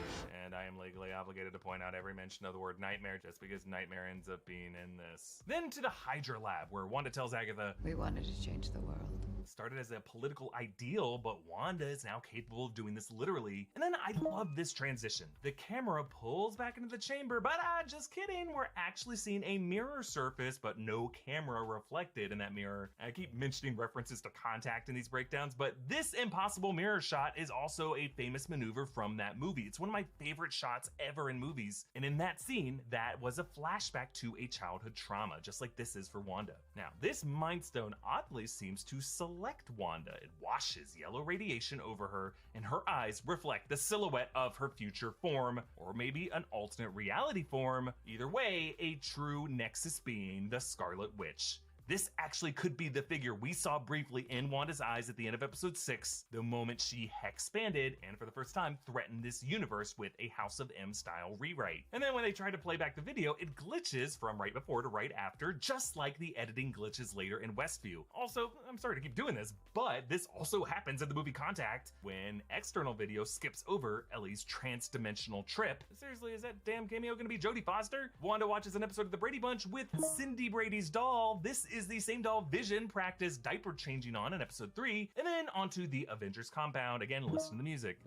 And I am legally obligated to point out every mention of the word nightmare just because nightmare ends up being in this. Then to the Hydra lab, where Wanda tells Agatha, "We wanted to change the world." Started as a political ideal, but Wanda is now capable of doing this literally. And then I love this transition. The camera pulls back into the chamber, but just kidding. We're actually seeing a mirror surface, but no camera reflected in that mirror. I keep mentioning references to Contact in these breakdowns, but this impossible mirror shot is also a famous maneuver from that movie. It's one of my favorite shots ever in movies. And in that scene, that was a flashback to a childhood trauma, just like this is for Wanda. Now, this Mind Stone oddly seems to select Wanda. It washes yellow radiation over her, and her eyes reflect the silhouette of her future form, or maybe an alternate reality form. Either way, a true Nexus being, the Scarlet Witch. This actually could be the figure we saw briefly in Wanda's eyes at the end of episode 6, the moment she hexpanded and for the first time threatened this universe with a House of M style rewrite. And then when they try to play back the video, it glitches from right before to right after, just like the editing glitches later in Westview. Also, I'm sorry to keep doing this, but this also happens in the movie Contact when external video skips over Ellie's trans-dimensional trip. Seriously, is that damn cameo gonna be Jodie Foster? Wanda watches an episode of The Brady Bunch with Cindy Brady's doll. This is the same doll Vision practiced diaper changing on in episode 3, and then onto the Avengers compound. Again, listen to the music.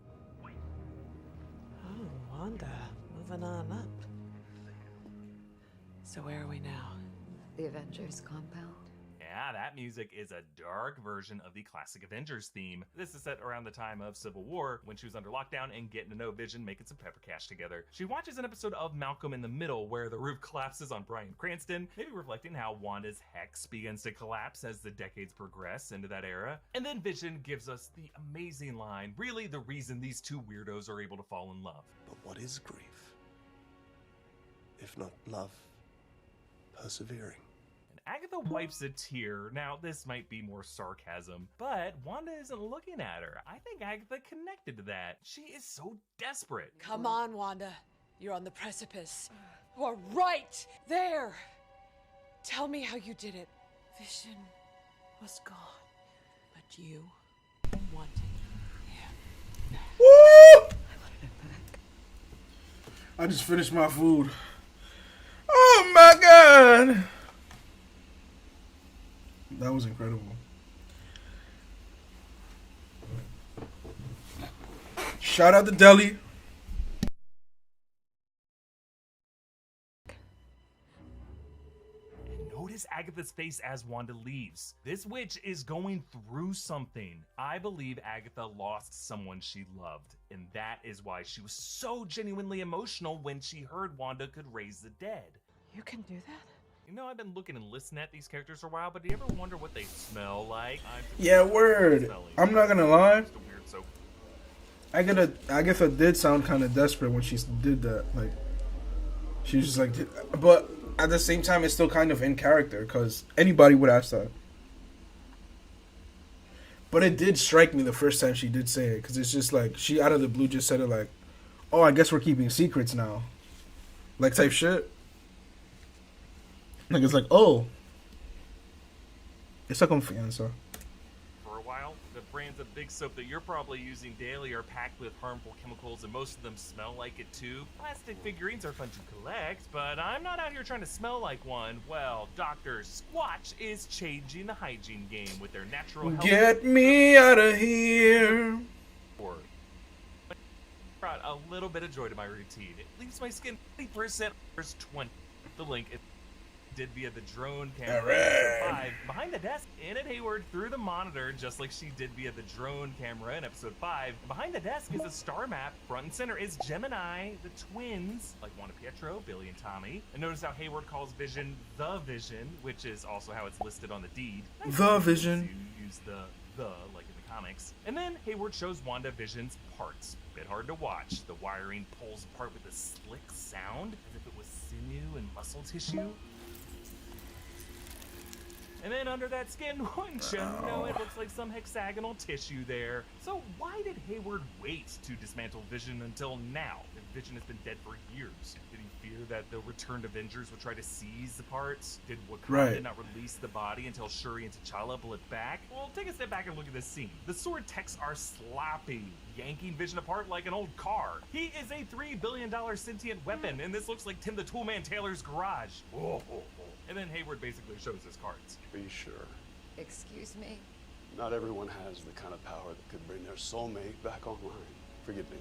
Oh, Wanda, moving on up. So where are we now? The Avengers compound. Yeah, that music is a dark version of the classic Avengers theme. This is set around the time of Civil War, when she was under lockdown and getting to know Vision, making some pepper cash together. She watches an episode of Malcolm in the Middle where the roof collapses on Bryan Cranston, maybe reflecting how Wanda's hex begins to collapse as the decades progress into that era. And then Vision gives us the amazing line, really the reason these two weirdos are able to fall in love. But what is grief? If not love, persevering. Agatha wipes a tear. Now, this might be more sarcasm, but Wanda isn't looking at her. I think Agatha connected to that. She is so desperate. Come on, Wanda. You're on the precipice. Or right there. Tell me how you did it. Vision was gone, but you wanted him. Woo! I wanted him back. I just finished my food. Oh my God. That was incredible. Shout out to Deli. And notice Agatha's face as Wanda leaves. This witch is going through something. I believe Agatha lost someone she loved, and that is why she was so genuinely emotional when she heard Wanda could raise the dead. You can do that? You know, I've been looking and listening at these characters for a while, but do you ever wonder what they smell like? Yeah, word. I'm not gonna lie. Agatha did sound kind of desperate when she did that. Like, she was just like, but at the same time, it's still kind of in character because anybody would ask that. But it did strike me the first time she did say it because it's just like she out of the blue just said it like, "Oh, I guess we're keeping secrets now," like type shit. Like, it's like, oh, esa confianza. For a while, the brands of big soap that you're probably using daily are packed with harmful chemicals, and most of them smell like it too. Plastic figurines are fun to collect, but I'm not out here trying to smell like one. Well, Dr. Squatch is changing the hygiene game with their natural health. Get me out of here. Brought a little bit of joy to my routine. It leaves my skin 20% 20. The link is did via the drone camera in episode 5 behind the desk, and at Hayward through the monitor, just like she did via the drone camera in episode 5. Behind the desk is a star map. Front and center is Gemini, the twins, like Wanda Pietro, Billy, and Tommy. And notice how Hayward calls Vision the Vision, which is also how it's listed on the deed. The Vision. You use the like in the comics. And then Hayward shows Wandavision's parts. Bit hard to watch. The wiring pulls apart with a slick sound, as if it was sinew and muscle tissue. And then under that skin, wouldn't you know, it looks like some hexagonal tissue there. So why did Hayward wait to dismantle Vision until now, if Vision has been dead for years? Did he fear that the returned Avengers would try to seize the parts? Did Wakanda not release the body until Shuri and T'Challa pull it back? Well, take a step back and look at this scene. The sword techs are sloppy, yanking Vision apart like an old car. He is a $3 billion sentient weapon, and this looks like Tim the Toolman Taylor's garage. Whoa. And then Hayward basically shows his cards. Are you sure? Excuse me? Not everyone has the kind of power that could bring their soulmate back online. Forgive me.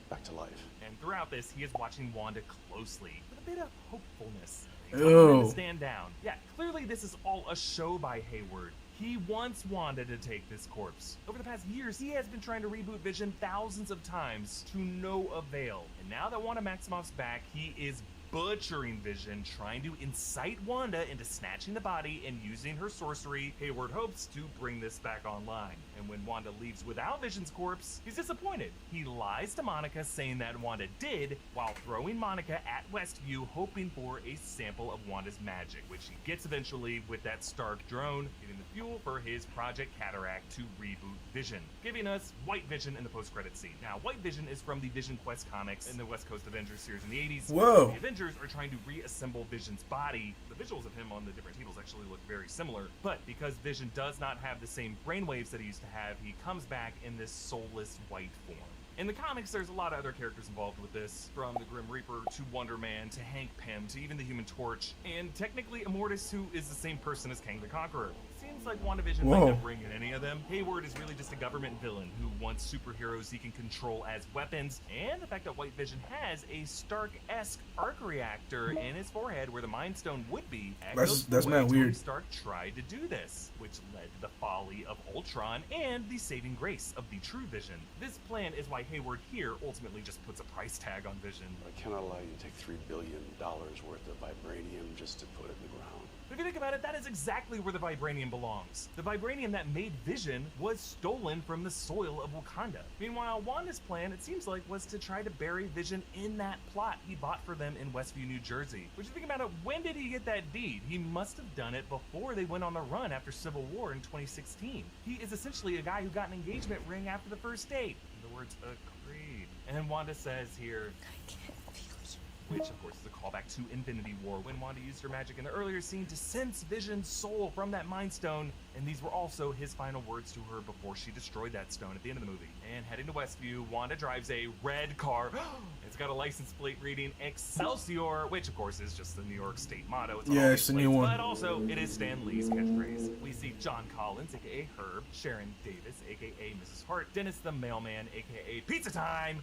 Back to life. And throughout this, he is watching Wanda closely with a bit of hopefulness. Ew. To stand down. Yeah, clearly this is all a show by Hayward. He wants Wanda to take this corpse. Over the past years, he has been trying to reboot Vision thousands of times to no avail. And now that Wanda Maximoff's back, he is butchering Vision, trying to incite Wanda into snatching the body and using her sorcery. Hayward hopes to bring this back online. And when Wanda leaves without Vision's corpse, he's disappointed. He lies to Monica, saying that Wanda did, while throwing Monica at Westview, hoping for a sample of Wanda's magic, which he gets eventually with that Stark drone, getting the fuel for his Project Cataract to reboot Vision, giving us White Vision in the post-credit scene. Now, White Vision is from the Vision Quest comics in the West Coast Avengers series in the 80s. Whoa. The Avengers are trying to reassemble Vision's body. The visuals of him on the different tables actually look very similar, but because Vision does not have the same brainwaves that he used to have, he comes back in this soulless white form. In the comics, there's a lot of other characters involved with this, from the Grim Reaper to Wonder Man to Hank Pym to even the Human Torch, and technically Immortus, who is the same person as Kang the Conqueror. Seems like WandaVision might not bring in any of them. Hayward is really just a government villain who wants superheroes he can control as weapons, and the fact that White Vision has a Stark-esque arc reactor in his forehead where the Mind Stone would be. That's not weird. Stark tried to do this, which led to the folly of Ultron and the saving grace of the True Vision. This plan is why Hayward here ultimately just puts a price tag on Vision. I cannot allow you to take $3 billion worth of vibranium just to put it in the ground. But if you think about it, that is exactly where the vibranium belongs. The vibranium that made Vision was stolen from the soil of Wakanda. Meanwhile, Wanda's plan, it seems like, was to try to bury Vision in that plot he bought for them in Westview, New Jersey. But you think about it, when did he get that deed? He must have done it before they went on the run after Civil War in 2016. He is essentially a guy who got an engagement ring after the first date. In the words, agreed. And then Wanda says here, I can't feel you. Which, of course, is a callback to Infinity War, when Wanda used her magic in the earlier scene to sense Vision's soul from that Mind Stone, and these were also his final words to her before she destroyed that stone at the end of the movie. And heading to Westview, Wanda drives a red car. It's got a license plate reading Excelsior, which, of course, is just the New York State motto. It's yeah, it's the new one. But also, it is Stan Lee's catchphrase. We see John Collins, a.k.a. Herb, Sharon Davis, a.k.a. Mrs. Hart, Dennis the Mailman, a.k.a. Pizza Time,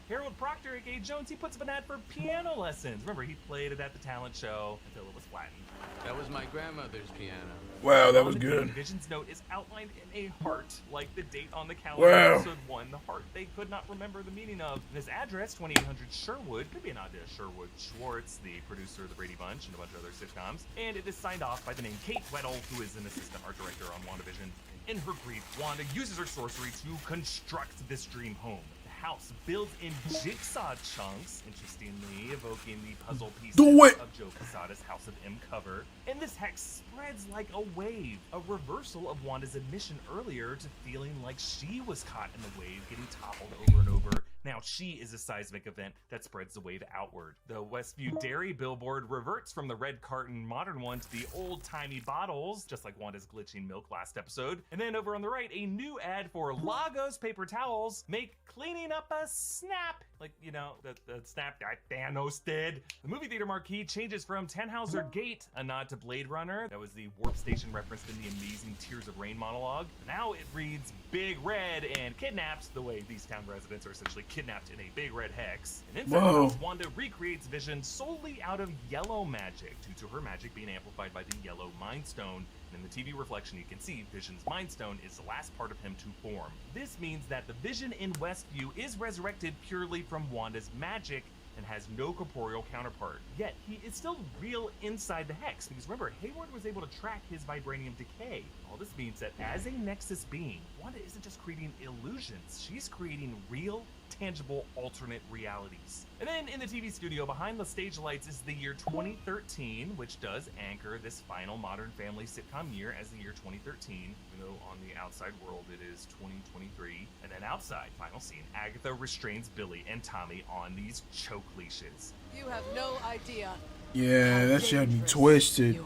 Harold Proctor, aka Jones, he puts up an ad for piano lessons. Remember, he played it at the talent show until it was flattened. That was my grandmother's piano. Wow, that was good. Vision's note is outlined in a heart, like the date on the calendar. Wow. Episode 1, the heart they could not remember the meaning of. And his address, 2800 Sherwood, could be an idea. Sherwood Schwartz, the producer of The Brady Bunch and a bunch of other sitcoms. And it is signed off by the name Kate Weddle, who is an assistant art director on WandaVision. In her grief, Wanda uses her sorcery to construct this dream home. House built in jigsaw chunks, interestingly evoking the puzzle pieces of Joe Quesada's House of M cover. And this hex spreads like a wave, a reversal of Wanda's admission earlier to feeling like she was caught in the wave, getting toppled over and over. Now she is a seismic event that spreads the wave outward. The Westview Dairy billboard reverts from the red carton modern one to the old-timey bottles, just like Wanda's glitching milk last episode. And then over on the right, a new ad for Lagos paper towels make cleaning up a snap. Like, you know, the snap guy Thanos did. The movie theater marquee changes from Tannhauser Gate, a nod to Blade Runner. That was the warp station referenced in the amazing Tears of Rain monologue. Now it reads Big Red and kidnaps, the way these town residents are essentially kidnapped in a big red hex. And inside the house, Wanda recreates Vision solely out of yellow magic, due to her magic being amplified by the yellow Mind Stone. And in the TV reflection, you can see Vision's Mind Stone is the last part of him to form. This means that the Vision in Westview is resurrected purely from Wanda's magic and has no corporeal counterpart. Yet, he is still real inside the hex, because remember, Hayward was able to track his vibranium decay. All this means that as a Nexus being, Wanda isn't just creating illusions, she's creating real, tangible, alternate realities. And then in the TV studio, behind the stage lights is the year 2013, which does anchor this final Modern Family sitcom year as the year 2013, even though on the outside world it is 2023. And then outside, final scene, Agatha restrains Billy and Tommy on these choke leashes. You have no idea. Yeah, that shit had me twisted.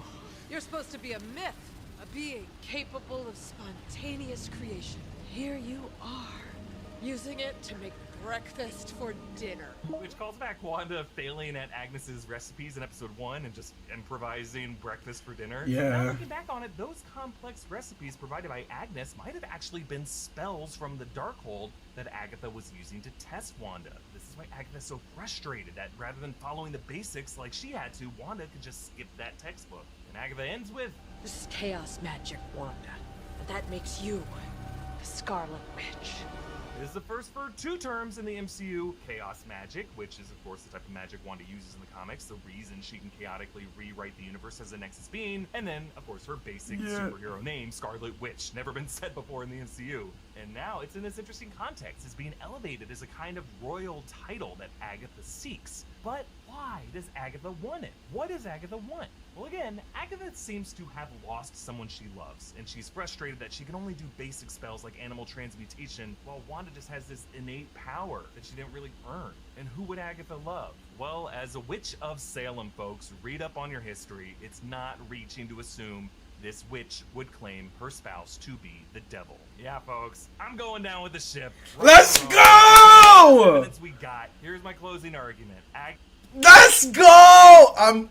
You're supposed to be a myth, a being capable of spontaneous creation. Here you are, using it to make breakfast for dinner. Which calls back Wanda failing at Agnes's recipes in episode 1 and just improvising breakfast for dinner. Yeah. Now looking back on it, those complex recipes provided by Agnes might have actually been spells from the Darkhold that Agatha was using to test Wanda. This is why Agatha's so frustrated that rather than following the basics like she had to, Wanda could just skip that textbook. And Agatha ends with, "This is chaos magic, Wanda. And that makes you the Scarlet Witch." This is the first for 2 terms in the MCU, chaos magic, which is of course the type of magic Wanda uses in the comics, the reason she can chaotically rewrite the universe as a Nexus being, and then of course her basic superhero name, Scarlet Witch, never been said before in the MCU. And now it's in this interesting context, it's being elevated as a kind of royal title that Agatha seeks. But why does Agatha want it? What does Agatha want? Well, again, Agatha seems to have lost someone she loves, and she's frustrated that she can only do basic spells like animal transmutation, while Wanda just has this innate power that she didn't really earn. And who would Agatha love? Well, as a witch of Salem, folks, read up on your history. It's not reaching to assume this witch would claim her spouse to be the devil. Yeah, folks, I'm going down with the ship. Let's go! We got. Here's my closing argument. Let's go!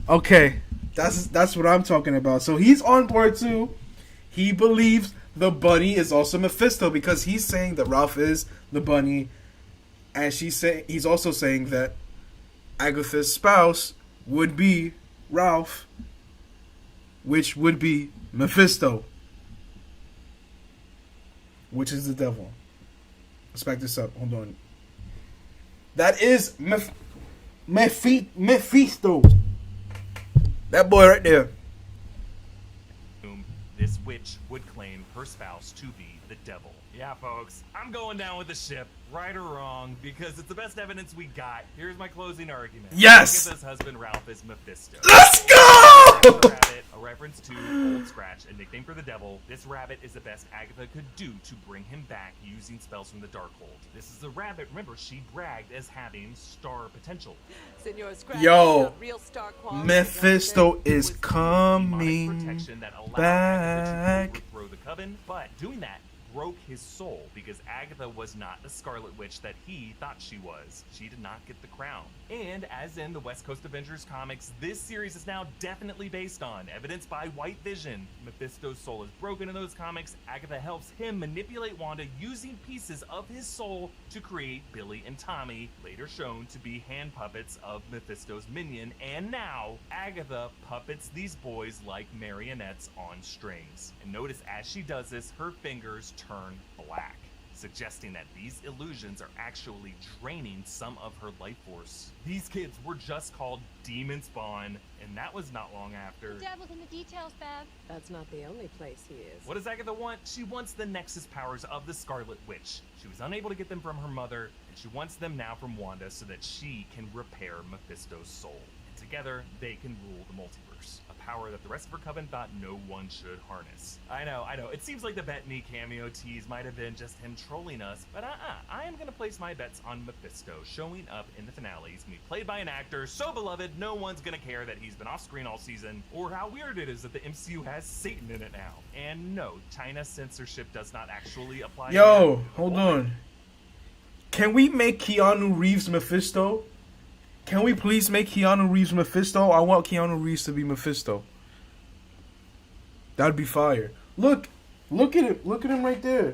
Okay. That's what I'm talking about. So he's on board too. He believes the bunny is also Mephisto because he's saying that Ralph is the bunny, and he's also saying that Agatha's spouse would be Ralph, which would be Mephisto, which is the devil. Let's back this up. Hold on. That is Mephisto. That boy right there. This witch would claim her spouse to be the devil. Yeah, folks, I'm going down with the ship, right or wrong, because it's the best evidence we got. Here's my closing argument. Yes! Agatha's husband Ralph is Mephisto. Let's go! Rabbit, a reference to Old Scratch, a nickname for the devil. This rabbit is the best Agatha could do to bring him back using spells from the Darkhold. This is the rabbit, remember, she bragged as having star potential. Senor Scratch, Yo, real star quality, Mephisto is coming back. Throw the coven, but doing that broke his soul because Agatha was not the Scarlet Witch that he thought she was. She did not get the crown. And as in the West Coast Avengers comics, this series is now definitely based on, evidenced by White Vision. Mephisto's soul is broken in those comics. Agatha helps him manipulate Wanda using pieces of his soul to create Billy and Tommy, later shown to be hand puppets of Mephisto's minion. And now, Agatha puppets these boys like marionettes on strings. And notice as she does this, her fingers turn black, suggesting that these illusions are actually draining some of her life force. These kids were just called Demon Spawn, and that was not long after. The devil's in the details, Bev. That's not the only place he is. What does Agatha want? She wants the Nexus powers of the Scarlet Witch. She was unable to get them from her mother, and she wants them now from Wanda so that she can repair Mephisto's soul. And together, they can rule the multiverse. A power that the rest of her coven thought no one should harness. I know. It seems like the Bettany cameo tease might have been just him trolling us, but I am gonna place my bets on Mephisto showing up in the finale. He's gonna be played by an actor so beloved, no one's gonna care that he's been off screen all season, or how weird it is that the MCU has Satan in it now. And no, China censorship does not actually apply. Yo, hold on. Can we make Keanu Reeves Mephisto? Can we please make Keanu Reeves Mephisto? I want Keanu Reeves to be Mephisto. That'd be fire. Look at him. Look at him right there.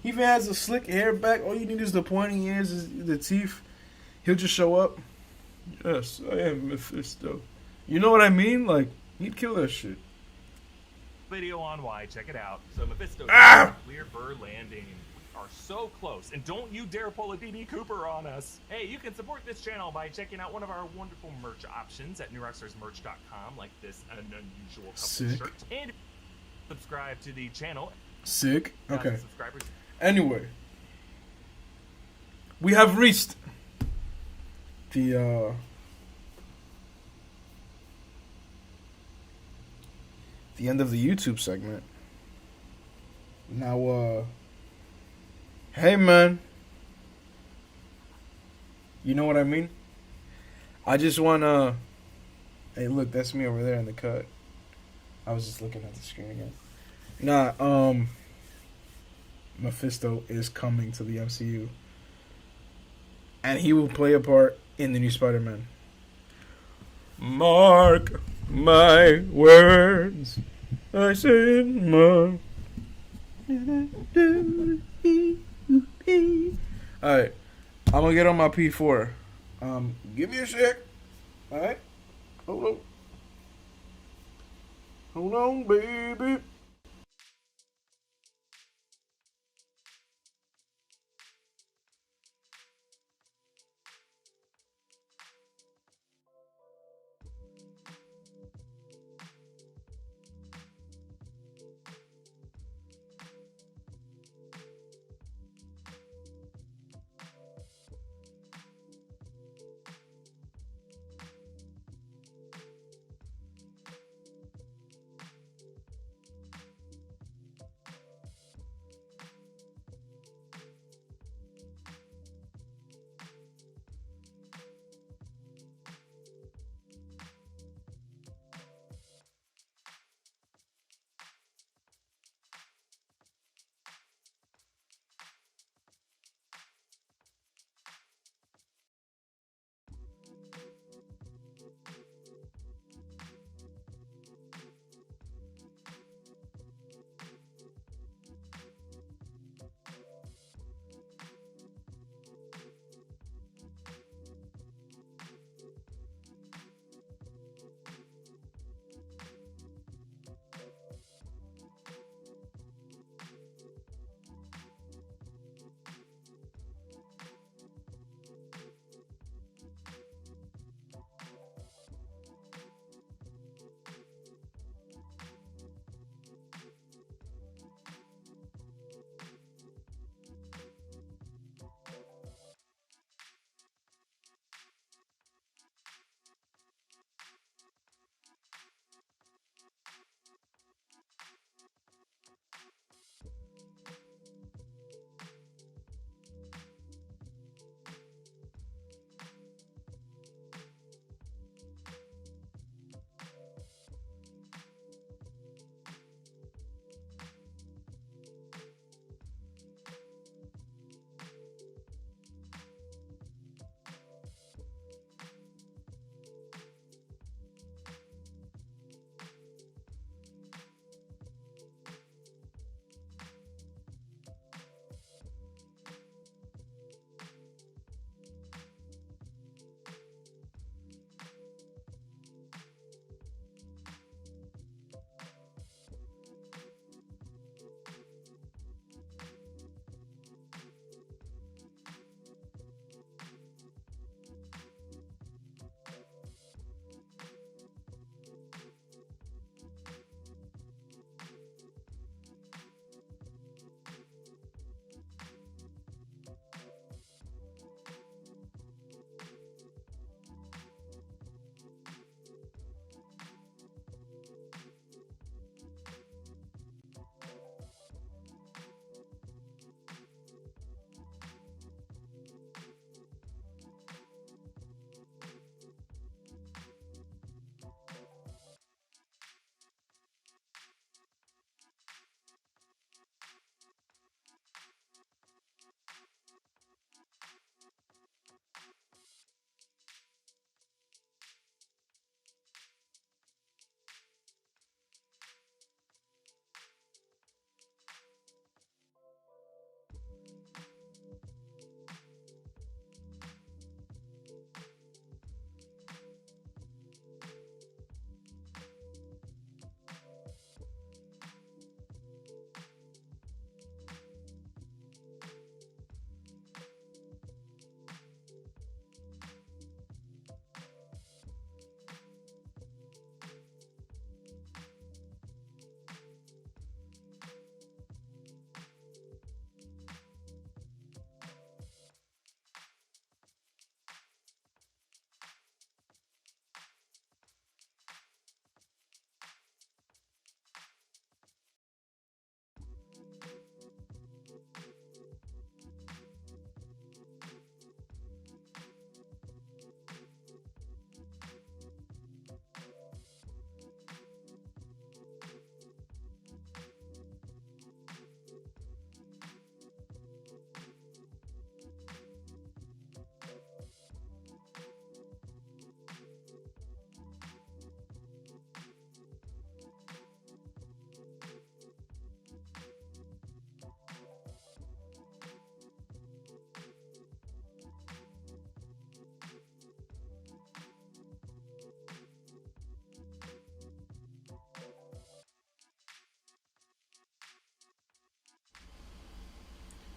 He even has a slick hair back. All you need is the pointy ears, is the teeth. He'll just show up. Yes, I am Mephisto. You know what I mean? Like, he'd kill that shit. Video on why, check it out. So Mephisto's clear for landing. We are so close, and don't you dare pull a DB Cooper on us. Hey, you can support this channel by checking out one of our wonderful merch options at newrockstarsmerch.com, like this unusual couple Sick. shirt. And subscribe to the channel. Sick. Okay. Subscribers. Anyway, we have reached the end of the YouTube segment. Now, hey man, you know what I mean? I just wanna. Hey, look, that's me over there in the cut. I was just looking at the screen again. Nah, Mephisto is coming to the MCU, and he will play a part in the new Spider-Man. Mark my words, I said mark. Alright, I'm gonna get on my P4. Give me a sec. Alright, hold on, baby.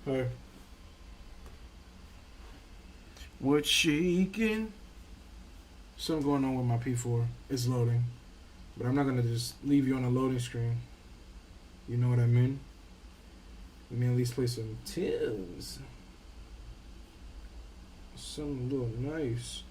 Hey. What's shaking? Something going on with my P4. It's loading. But I'm not going to just leave you on a loading screen. You know what I mean? Let me at least play some tunes. Something a little nice.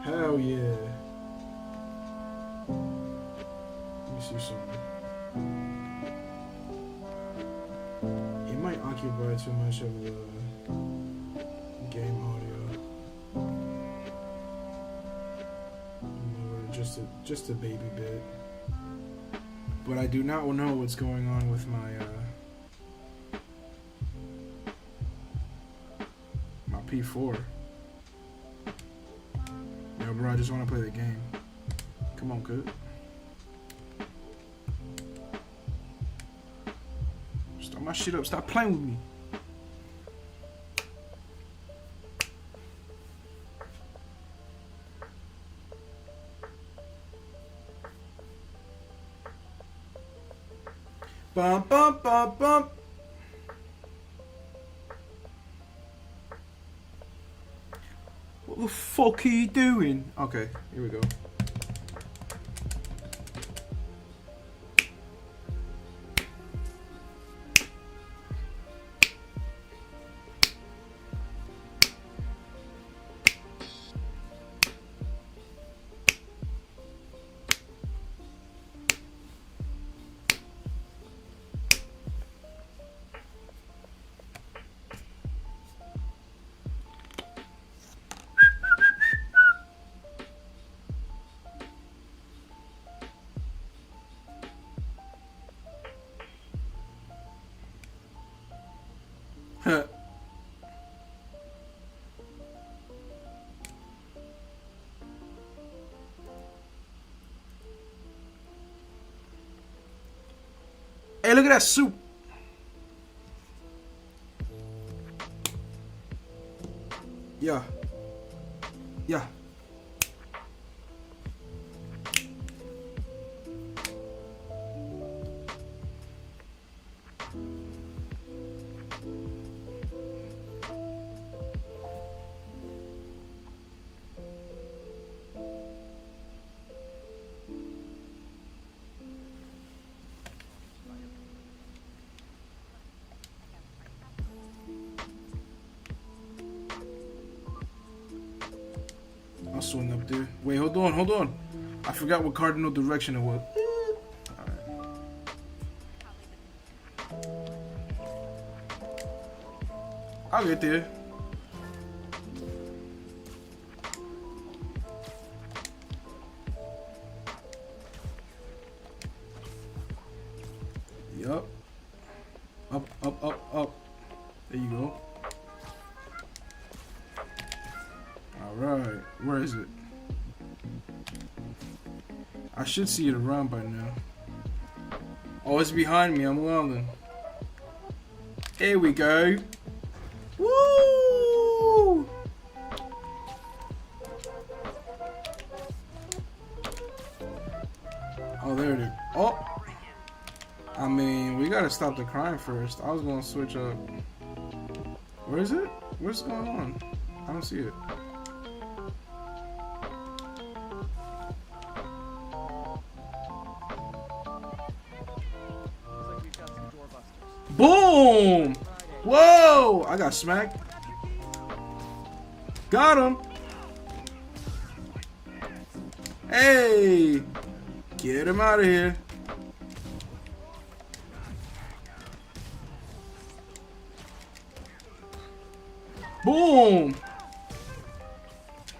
Hell yeah. Let me see something. It might occupy too much of the game audio. Just a baby bit. But I do not know what's going on with my my P4. Yo, bro, I just want to play the game. Come on, kid. Stop my shit up. Stop playing with me. Bum, bum, bum, bum. What the fuck are you doing? Okay, here we go. Hey, look at that soup. Yeah. Yeah. I'll swing up there. Wait, hold on. I forgot what cardinal direction it was. Alright. I'll get there. Yup. Up. There you go. Alright, where is it? I should see it around by now. Oh, it's behind me, I'm wilding. Here we go. Woo! Oh, there it is. Oh! I mean, we gotta stop the crime first. I was gonna switch up. Where is it? What's going on? I don't see it. Boom! Whoa! I got smacked. Got him. Hey! Get him out of here. Boom!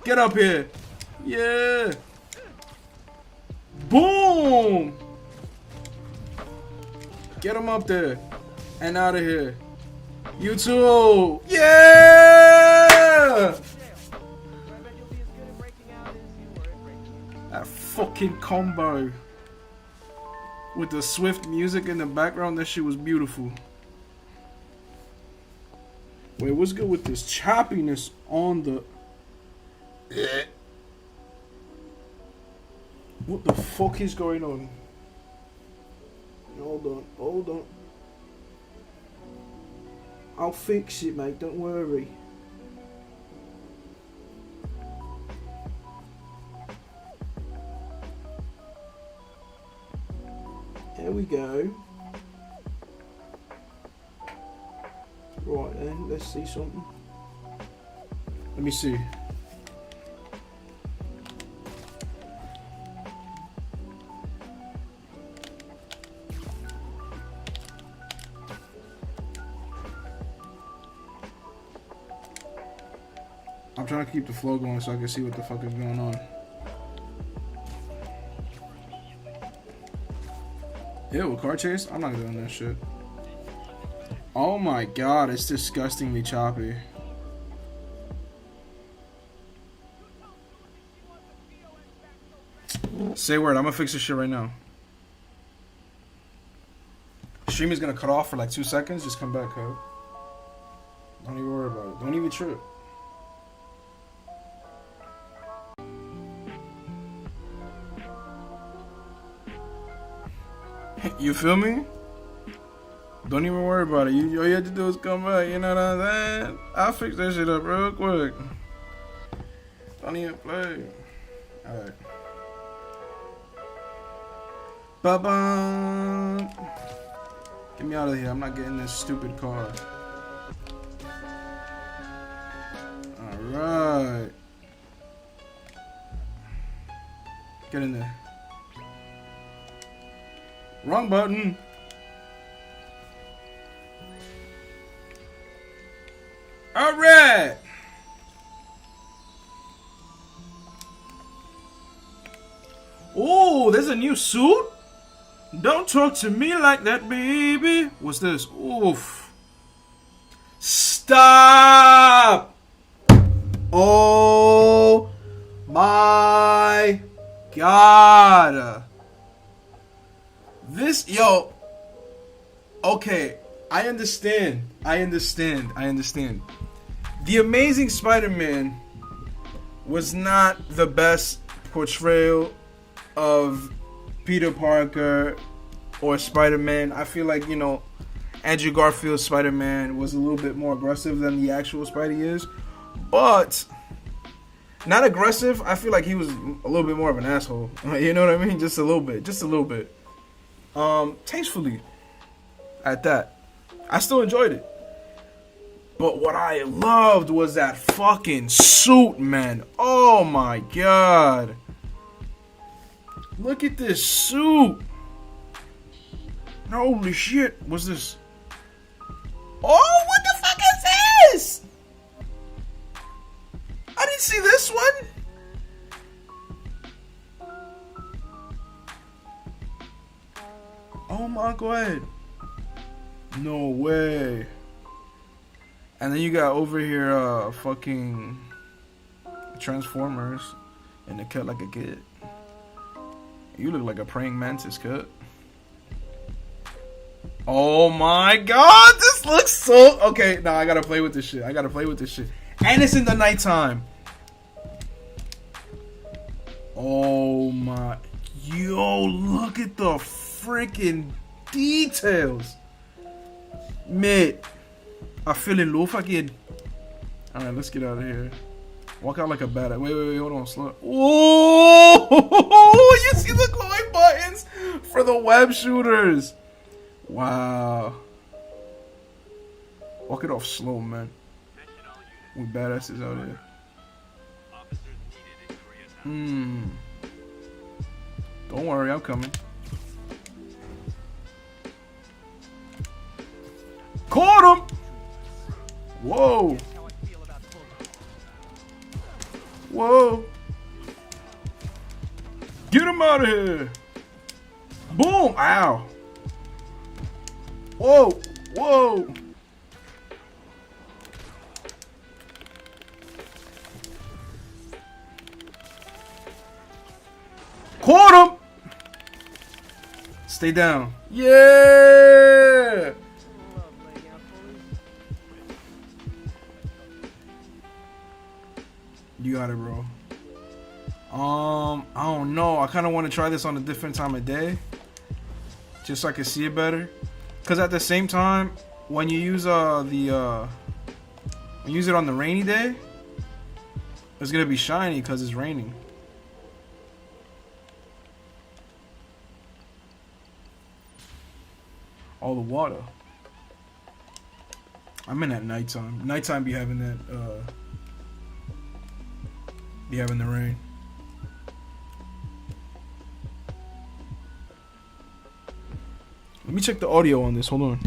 Get up here. Yeah. Boom! Get him up there. And out of here. You too. Yeah. That fucking combo with the swift music in the background, that shit was beautiful. Wait, what's good with this choppiness on the... What the fuck is going on? Hold on, hold on. I'll fix it, mate, don't worry. There we go. Right then, let's see something. Let me see. I'm trying to keep the flow going so I can see what the fuck is going on. Ew, car chase? I'm not doing that shit. Oh my god, it's disgustingly choppy. Say word, I'm gonna fix this shit right now. Stream is gonna cut off for like 2 seconds, just come back, huh? Don't even worry about it. Don't even trip. You feel me? Don't even worry about it. All you have to do is come back. You know what I'm saying? I'll fix that shit up real quick. Don't even play. Alright. Ba-bum. Get me out of here. I'm not getting this stupid car. Alright. Get in there. Wrong button. Alright. Oh, there's a new suit? Don't talk to me like that, baby. What's this? Oof. Stop. Oh my God. This, yo. Okay, I understand. The Amazing Spider-Man was not the best portrayal of Peter Parker or Spider-Man. I feel like, you know, Andrew Garfield's Spider-Man was a little bit more aggressive than the actual Spidey is. But, not aggressive, I feel like he was a little bit more of an asshole. You know what I mean? Just a little bit. Tastefully. At that. I still enjoyed it. But what I loved was that fucking suit, man. Oh my God. Look at this suit. Holy shit. What's this? Oh, what the fuck is this? I didn't see this one. Oh my God. No way. And then you got over here fucking Transformers, and they cut like a kid. You look like a praying mantis, cut. Oh my God, this looks so... Okay, now I gotta play with this shit. And it's in the nighttime. Oh my... Yo, look at the freaking details. Mate, I feel in love again. Alright, let's get out of here. Walk out like a badass. Wait, hold on, slow. Oh, you see the glowing buttons for the web shooters. Wow. Walk it off slow, man. We badasses out here. Don't worry, I'm coming. Caught him! Whoa! Whoa! Get him out of here! Boom! Ow! Whoa! Whoa! Caught him! Stay down. Yeah! You got it, bro. I don't know. I kind of want to try this on a different time of day, just so I can see it better. Cause at the same time, when you use when you use it on the rainy day, it's gonna be shiny because it's raining. All the water. I'm in at nighttime. Nighttime be having that. Be having the rain. Let me check the audio on this. Hold on.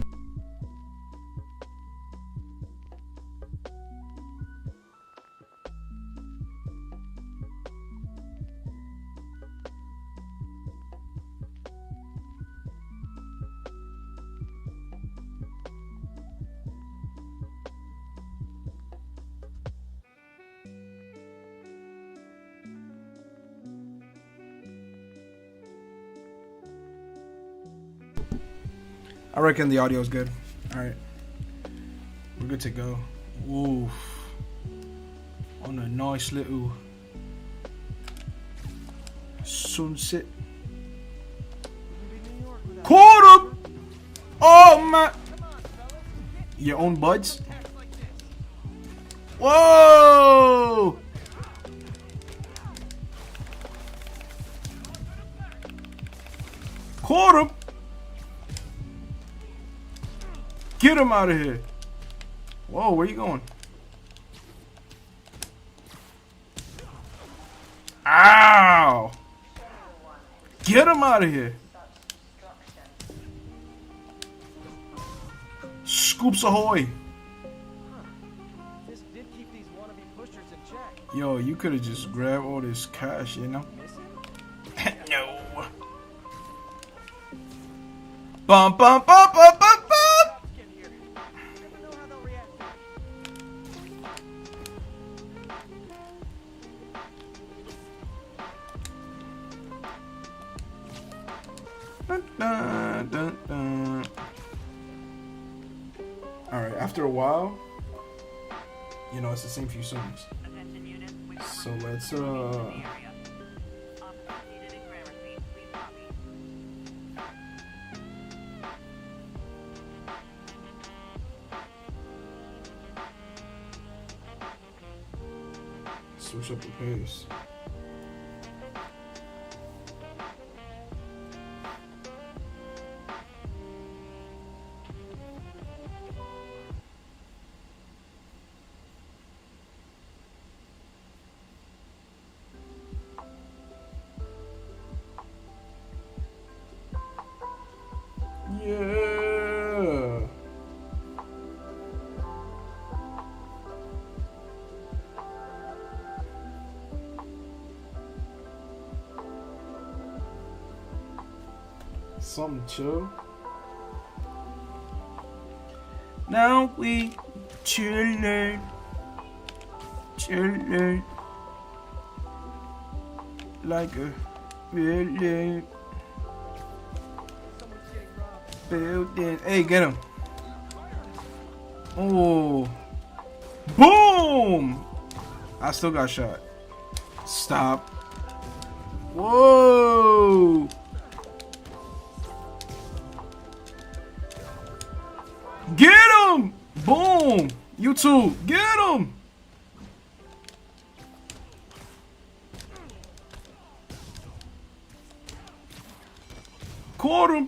I reckon the audio is good. Alright. We're good to go. Oof. On a nice little sunset. Caught him! Oh my. Your own buds? Whoa! Caught him! Get him out of here. Whoa, where you going? Ow! Get him out of here. Scoops ahoy. This did keep these wannabe pushers in check. Yo, you could have just grabbed all this cash, you know? No. Bum bum bum bum bum bum. Dun, dun, dun, dun. All right, after a while, you know, it's the same few songs. So let's switch up the pace. Yeah. Something chill. Now we chillin', chillin' like a villain. Building. Hey, get him. Oh. Boom! I still got shot. Stop. Whoa. Get him! Boom! You too. Get him! Caught him!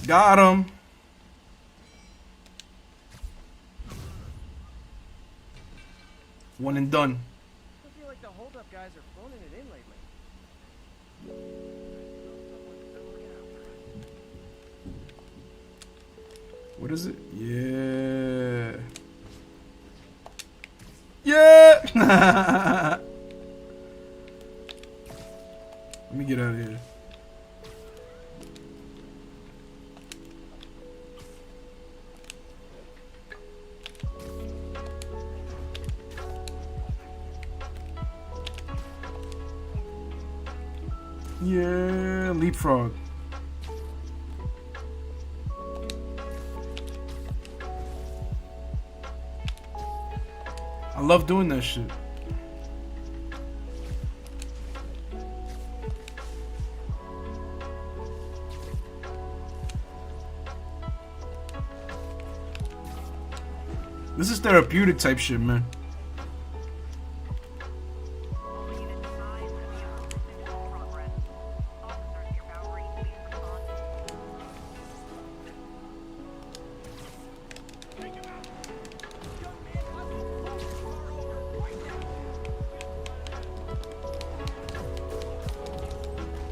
Got him. One and done. I feel like the holdup guys are phoning it in lately. What is it? Yeah. Yeah. Let me get out of here. Yeah, leapfrog. I love doing that shit. This is therapeutic type shit, man.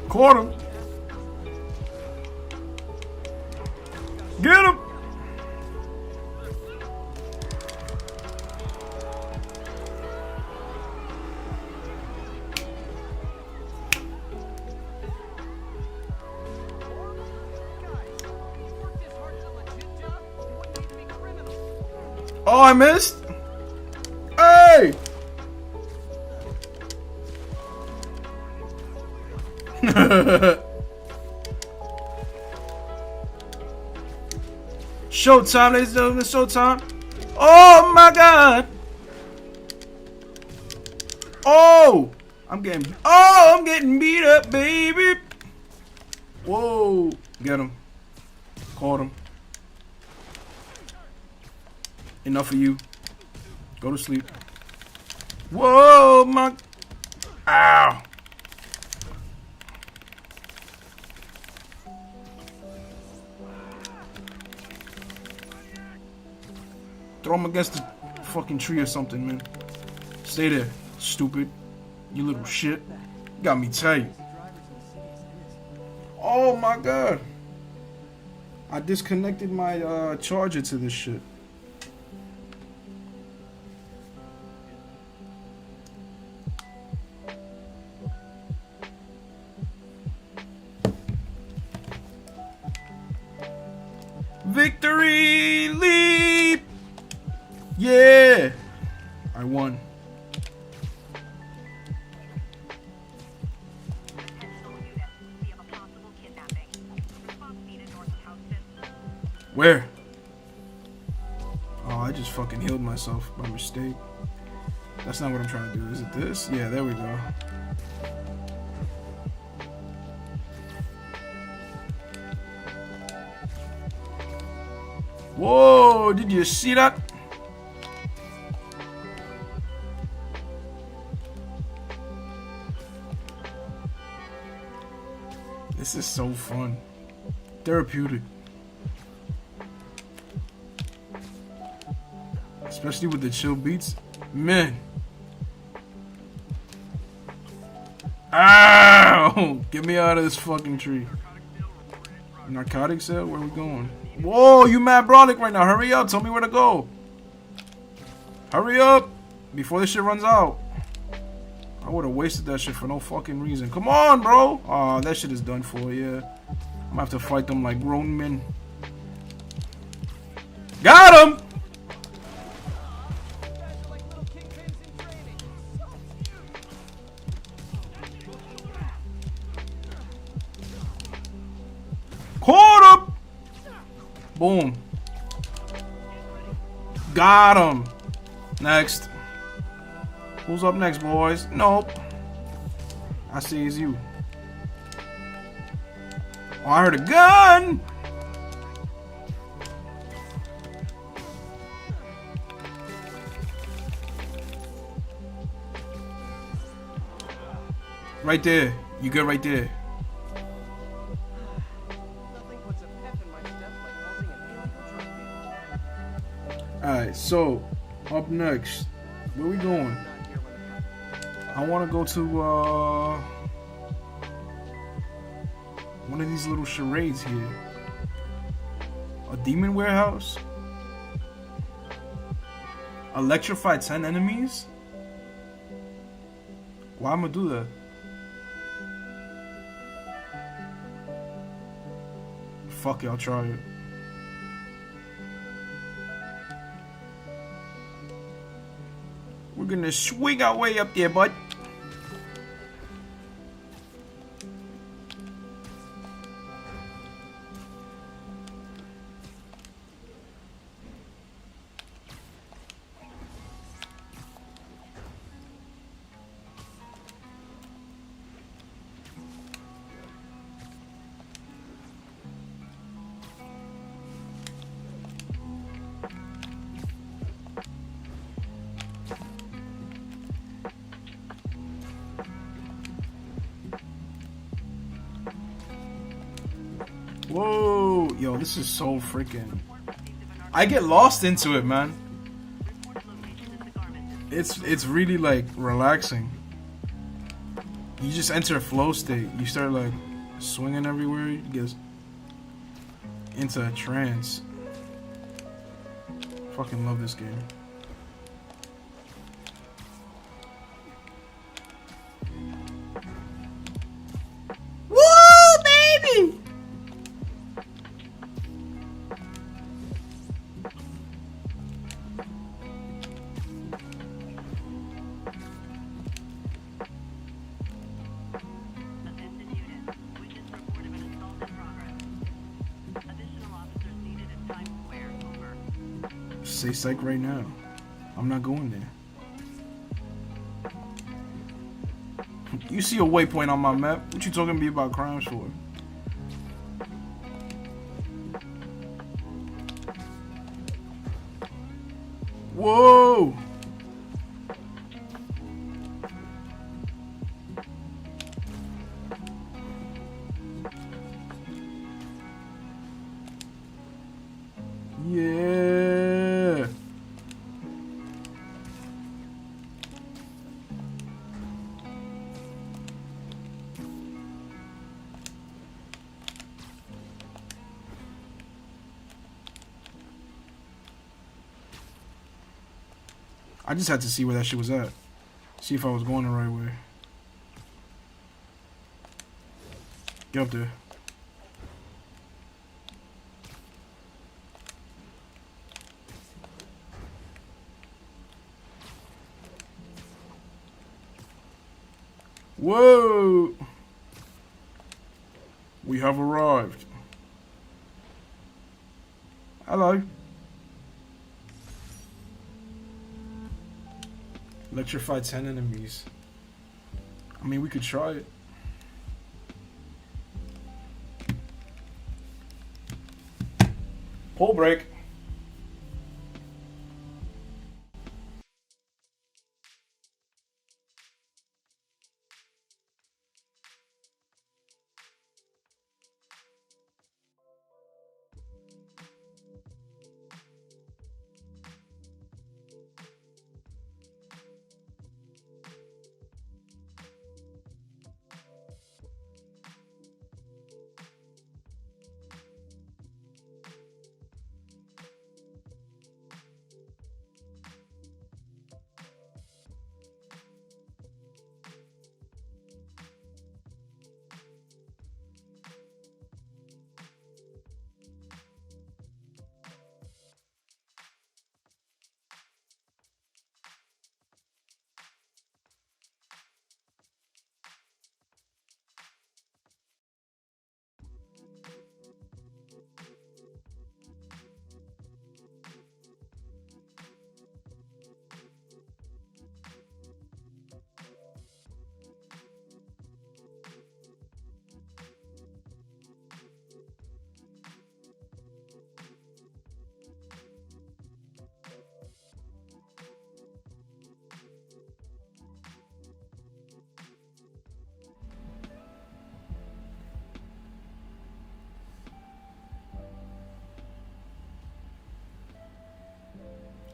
Caught him. Get him. Oh, I missed. Hey. Showtime, ladies and gentlemen, showtime. Oh my god. Oh, I'm getting beat up, baby. Whoa, get him. Caught him. Enough of you. Go to sleep. Whoa, my. Ow. Throw him against the fucking tree or something, man. Stay there, stupid. You little shit. Got me tight. Oh my god. I disconnected my charger to this shit. Victory leap! Yeah! I won. Where? Oh, I just fucking healed myself by mistake. That's not what I'm trying to do. Is it this? Yeah, there we go. Whoa, did you see that? This is so fun. Therapeutic. Especially with the chill beats. Man. Ow! Get me out of this fucking tree. Narcotic sale? Where we going? Whoa, you mad brolic right now. Hurry up. Tell me where to go. Hurry up. Before this shit runs out. I would have wasted that shit for no fucking reason. Come on, bro. Aw, that shit is done for, yeah. I'm gonna have to fight them like grown men. Got him! Caught him! Boom. Got him. Next. Who's up next, boys? Nope. I see it's you. Oh, I heard a gun! Right there. You good right there. Alright, so up next, where we going? I want to go to one of these little charades here. A demon warehouse? Electrify 10 enemies? Why am I do that? Fuck it, I'll try it. We're gonna swing our way up there, bud. this is so freaking... I get lost into it, man. It's really like relaxing. You just enter a flow state. You start like swinging everywhere. You get into a trance. Fucking love this game. Woo, baby! Say psych right now. I'm not going there. You see a waypoint on my map? What you talking to me about crimes for? Whoa! Yeah. I just had to see where that shit was at. See if I was going the right way. Get up there. Whoa! We have arrived. Hello. Electrify 10 enemies. I mean, we could try it. Pull break.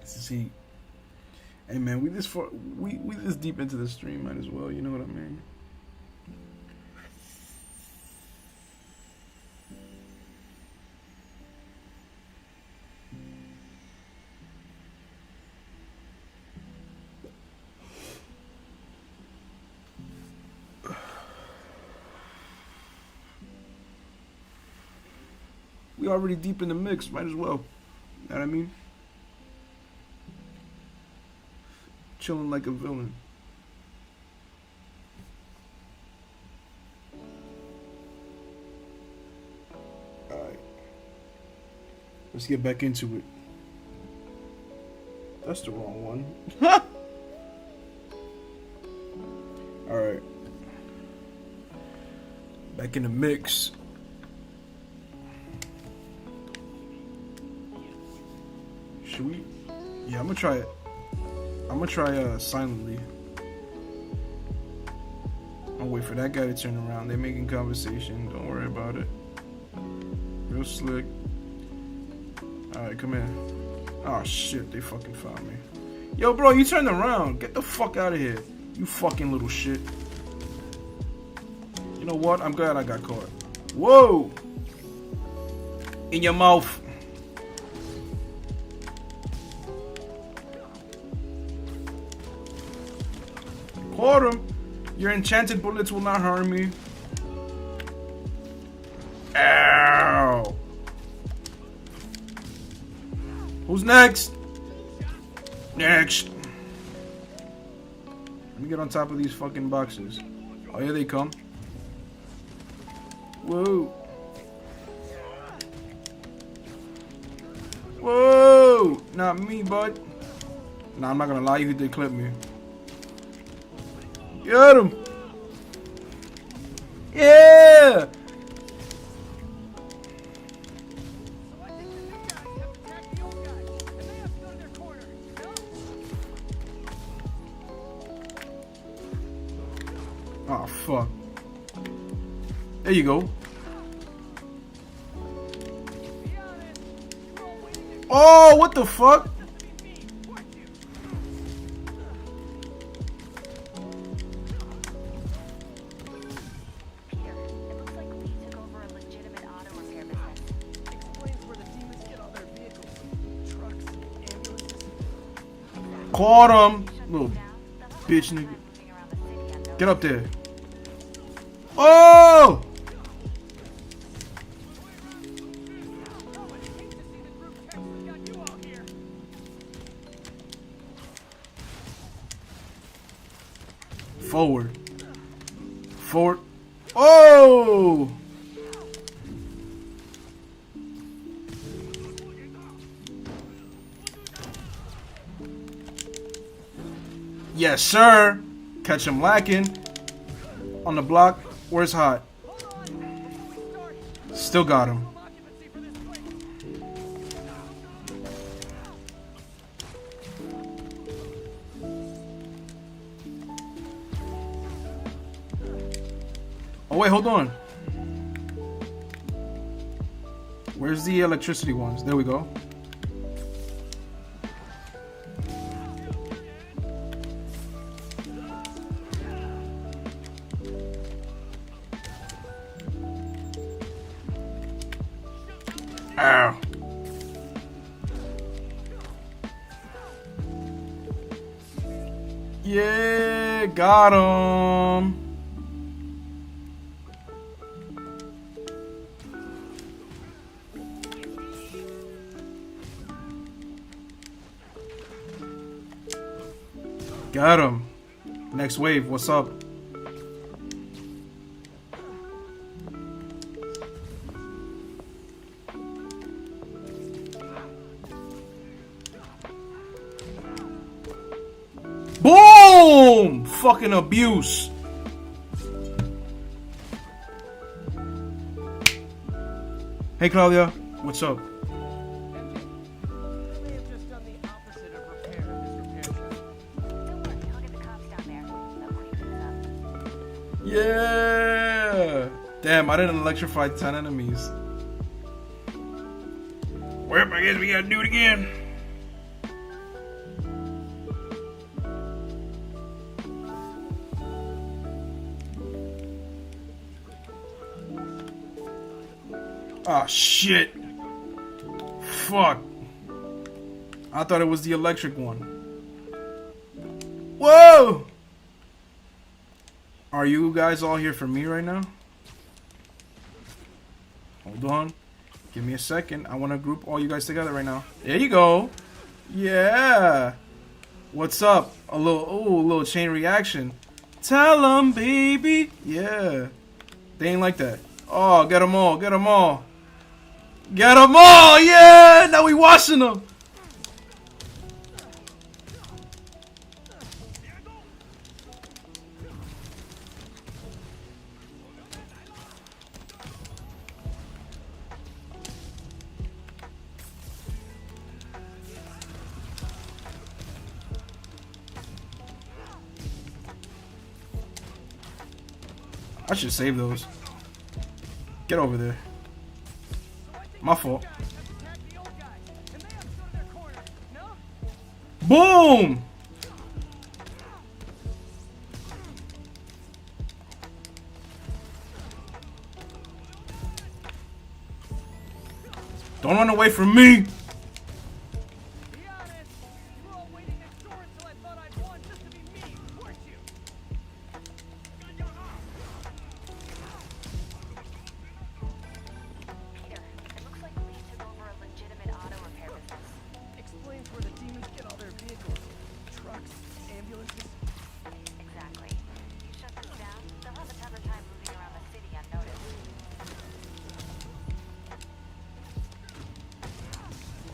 See, hey man, we this deep into the stream, might as well. You know what I mean? We already deep in the mix, might as well. You know what I mean? Chilling like a villain. Alright. Let's get back into it. That's the wrong one. Alright. Back in the mix. Should we? Yeah, I'm gonna try it. I'm gonna try silently. I'll wait for that guy to turn around. They're making conversation. Don't worry about it. Real slick. Alright, come here. Oh shit, they fucking found me. Yo, bro, you turned around. Get the fuck out of here. You fucking little shit. You know what? I'm glad I got caught. Whoa! In your mouth. Caught him. Your enchanted bullets will not harm me. Ow! Who's next? Next. Let me get on top of these fucking boxes. Oh, here they come. Whoa. Whoa! Not me, bud. Nah, I'm not gonna lie, you did clip me. Get him! Yeah! Oh, fuck. There you go. Oh, what the fuck? Caught him, little bitch nigga. Get up there. Oh! Forward. Forward. Oh! Yes, sir. Catch him lacking. On the block. Where's Hot? Still got him. Oh, wait, hold on. Where's the electricity ones? There we go. Ow. Yeah, got him. Got him. Next wave, what's up? Boom! Fucking abuse. Hey Claudia, what's up? Yeah! Damn, I didn't electrify 10 enemies. Well, I guess we gotta do it again. Oh shit. Fuck. I thought it was the electric one. Whoa! Are you guys all here for me right now? Hold on. Give me a second. I want to group all you guys together right now. There you go. Yeah. What's up? A little chain reaction. Tell 'em, baby. Yeah. They ain't like that. Oh, get them all. Get them all. Get them all. Yeah. Now we washing them. I should save those. Get over there. My fault. Boom! Don't run away from me!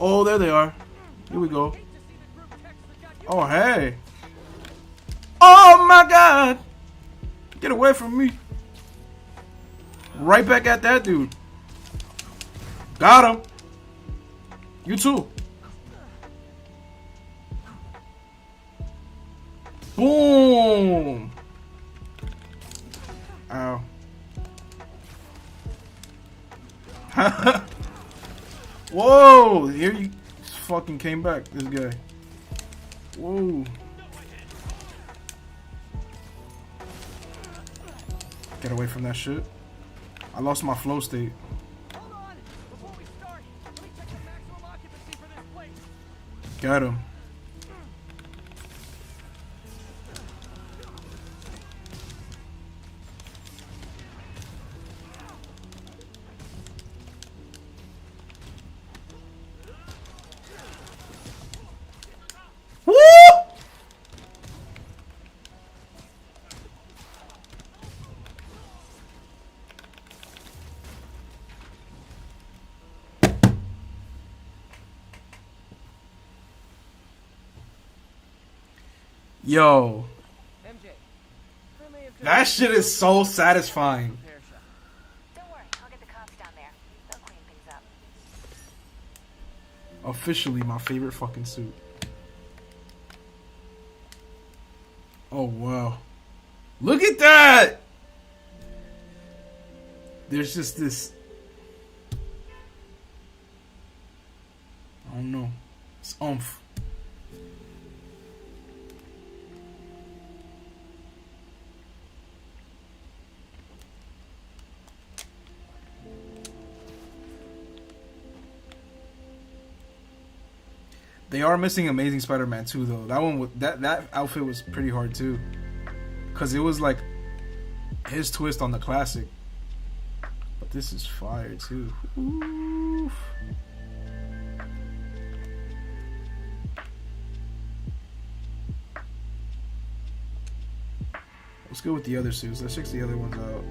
Oh, there they are. Here we go. Oh, hey. Oh, my God. Get away from me. Right back at that dude. Got him. You too. Boom. Ow. Whoa! Here you fucking came back, this guy. Whoa. Get away from that shit. I lost my flow state. Got him. Yo, that shit is so satisfying. Don't worry, I'll get the cops down there. They'll clean things up. Officially my favorite fucking suit. Oh wow. Look at that! There's just this, I don't know, it's oomph. They are missing Amazing Spider-Man 2 though. That one, that outfit was pretty hard too, cause it was like his twist on the classic. But this is fire too. Oof. Let's go with the other suits. Let's check the other ones out.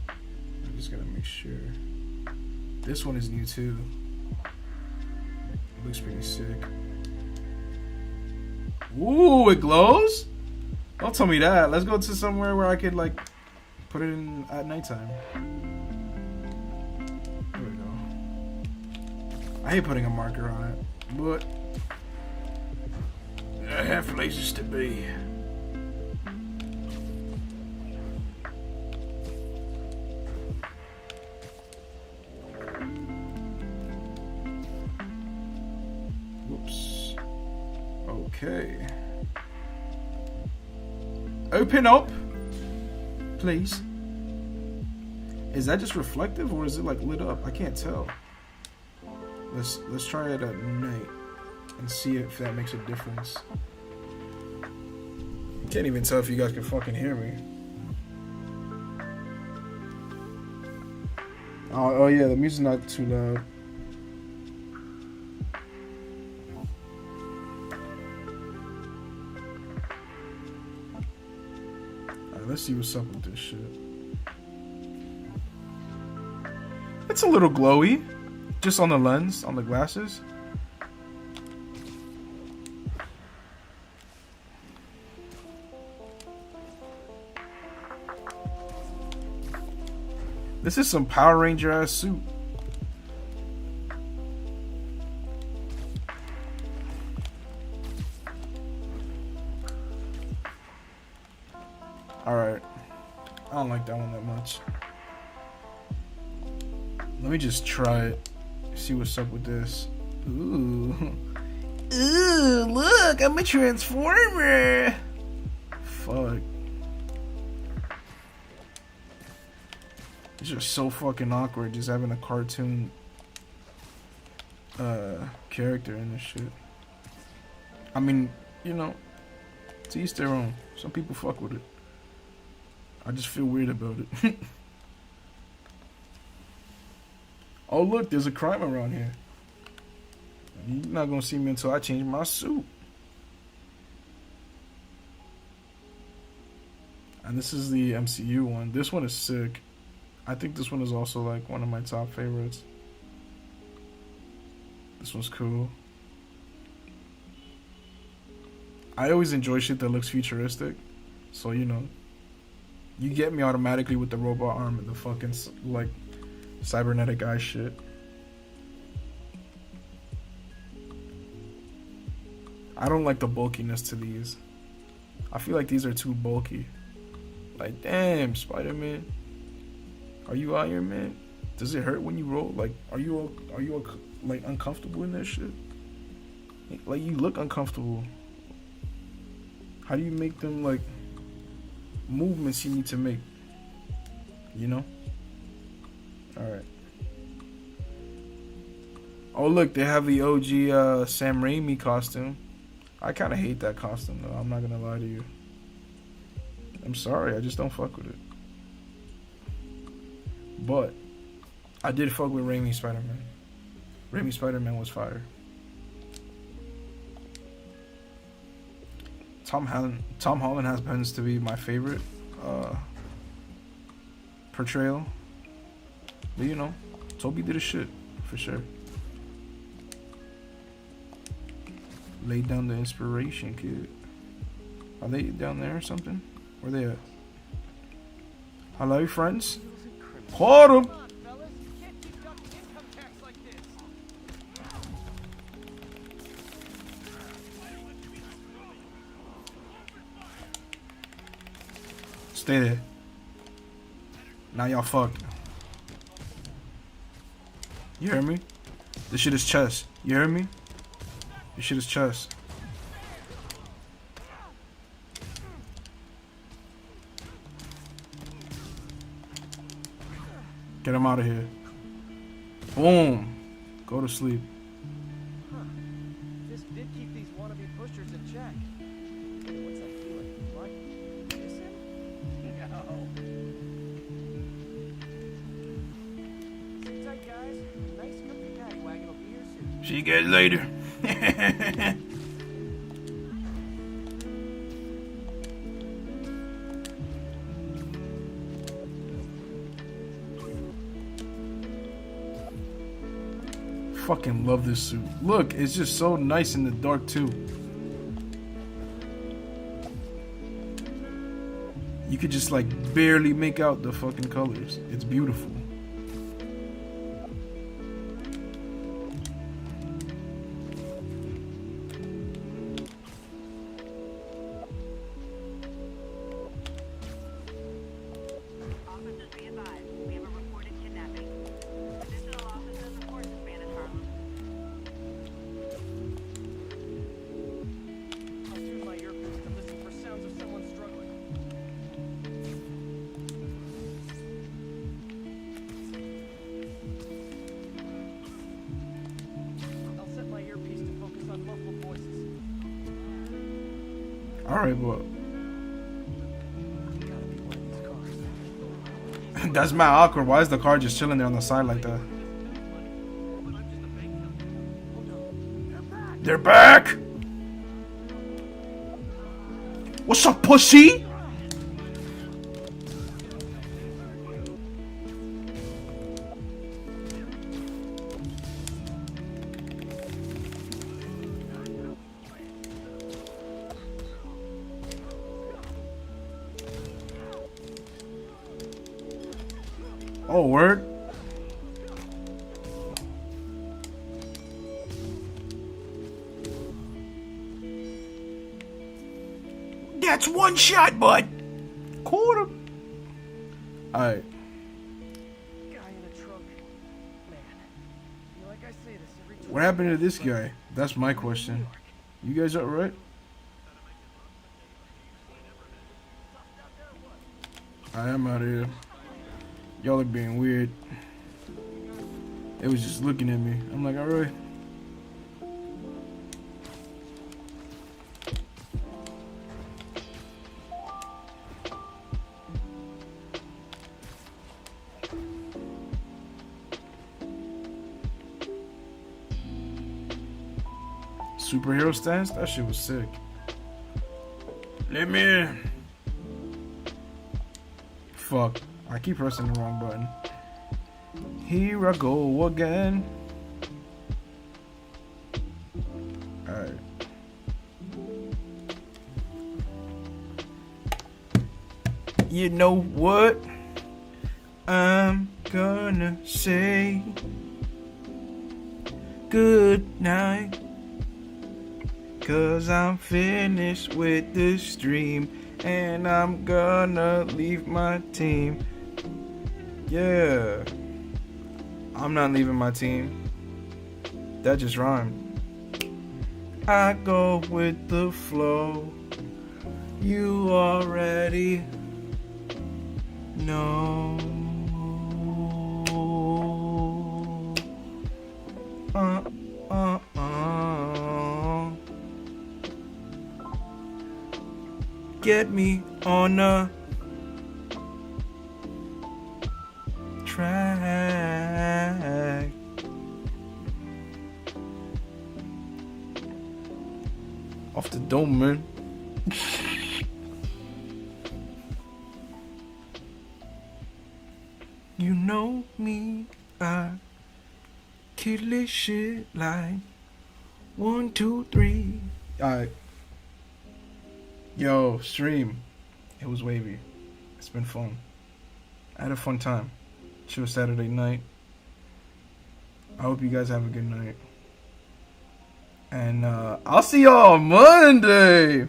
I just gotta make sure. This one is new too. Looks pretty sick. Ooh, it glows? Don't tell me that. Let's go to somewhere where I could like put it in at nighttime. There we go. I hate putting a marker on it, but I have places to be. Whoops. Okay. Open up, please. Is that just reflective or is it like lit up? I can't tell. Let's try it at night and see if that makes a difference. Can't even tell if you guys can fucking hear me. Oh yeah, the music's not too loud. Let's see what's up with this shit. It's a little glowy, just on the lens, on the glasses. This is some Power Ranger ass suit. Alright. I don't like that one that much. Let me just try it. See what's up with this. Ooh. Ooh, look, I'm a transformer. Fuck. It's just so fucking awkward just having a cartoon character in this shit. I mean, you know, to each their own. Some people fuck with it. I just feel weird about it. Oh look, there's a crime around here. You're not gonna see me until I change my suit. And this is the MCU one. This one is sick. I think this one is also like one of my top favorites. This one's cool. I always enjoy shit that looks futuristic. So, you know, you get me automatically with the robot arm and the fucking, like, cybernetic eye shit. I don't like the bulkiness to these. I feel like these are too bulky. Like, damn, Spider-Man. Are you Iron Man? Does it hurt when you roll? Like, are you like uncomfortable in that shit? Like, you look uncomfortable. How do you make them like movements you need to make? You know? Alright. Oh look, they have the OG Sam Raimi costume. I kinda hate that costume though, I'm not gonna lie to you. I'm sorry, I just don't fuck with it. But I did fuck with Raimi Spider-Man. Raimi Spider-Man was fire. Tom Holland happens to be my favorite portrayal. But you know, Toby did his shit for sure. Laid down the inspiration, kid. Are they down there or something? Where they at? Hello, friends. Caught him. Stay there. Now y'all fucked. You hear me? This shit is chess. You hear me? This shit is chess. Get him out of here. Boom. Go to sleep. Huh. This did keep these wannabe pushers in check. What's that feeling? Like missing? No. Sit tight, guys. Nice comfy paddy wagon will be here soon. See you guys later. Fucking love this suit. Look, it's just so nice in the dark too. You could just like barely make out the fucking colors. It's beautiful. Alright, but that's mad awkward. Why is the car just chilling there on the side like that? They're back! What's up, pussy? Oh, word. That's one shot, bud. Caught him. Alright. What happened to this guy? That's my question. You guys alright? I am out of here. Y'all are being weird. It was just looking at me. I'm like, alright. Superhero stance? That shit was sick. Let me in. Fuck. I keep pressing the wrong button. Here I go again. Alright. You know what I'm gonna say? Good night. 'Cause I'm finished with the stream and I'm gonna leave my team. Yeah. I'm not leaving my team. That just rhymed. I go with the flow. You already know. Get me on a track. Off the dome, man. You know me, I kill this shit like 1, 2, 3. Alright. Yo, stream. It was wavy. It's been fun. I had a fun time. Chill Saturday night. I hope you guys have a good night. And I'll see y'all on Monday.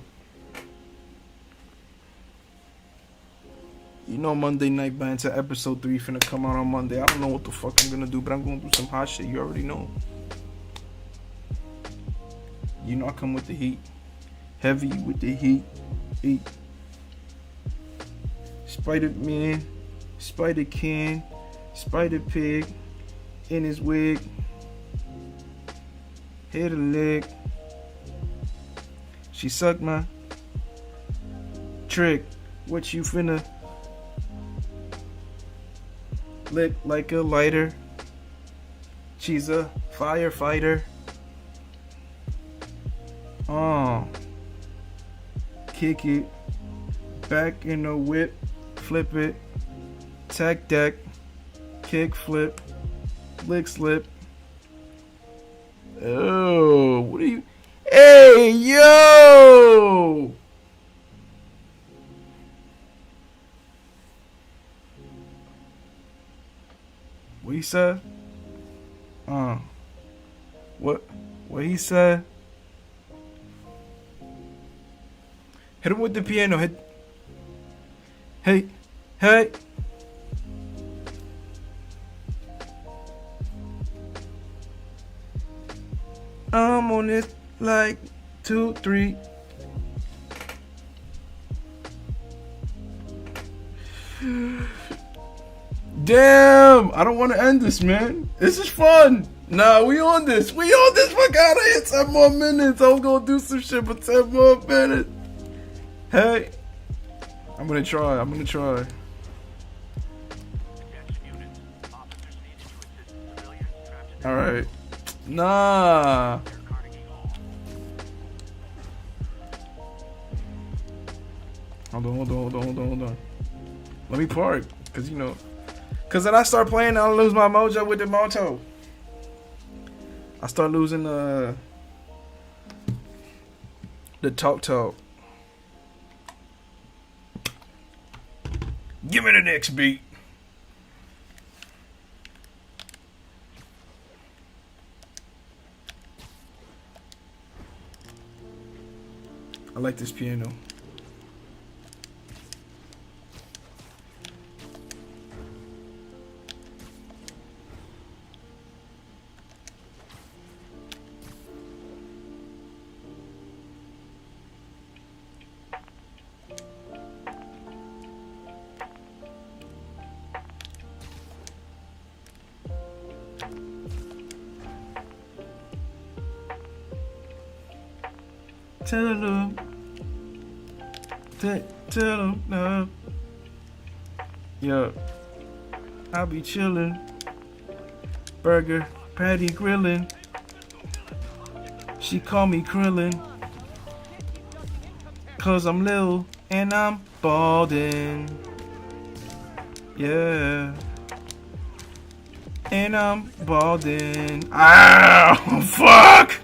You know Monday Night Banter episode 3 finna come out on Monday. I don't know what the fuck I'm gonna do, but I'm gonna do some hot shit. You already know. You know I come with the heat. Heavy with the heat. Spider-Man, Spider-Can, Spider-Pig in his wig. Hit a leg. She sucked my trick. What you finna lick like a lighter? She's a firefighter. Oh. Kick it, back in the whip, flip it, tack deck, kick flip, lick slip. Oh, what are you? Hey, yo! What he said? What he said? Hit him with the piano. Hey. I'm on it like 2, 3. Damn, I don't want to end this, man. This is fun. Nah, we on this. Fuck out of here. 10 more minutes. I was gonna do some shit for 10 more minutes. Hey, I'm gonna try. Alright. Nah. Hold on. Let me park. Cause then I start playing, I'll lose my mojo with the moto. I start losing the talk. Give me the next beat. I like this piano. Tell them. Tell them no. Yo, I'll be chillin'. Burger, patty grillin'. She call me Krillin. Cause I'm little and I'm balding. Yeah. And I'm balding. Ow! Fuck!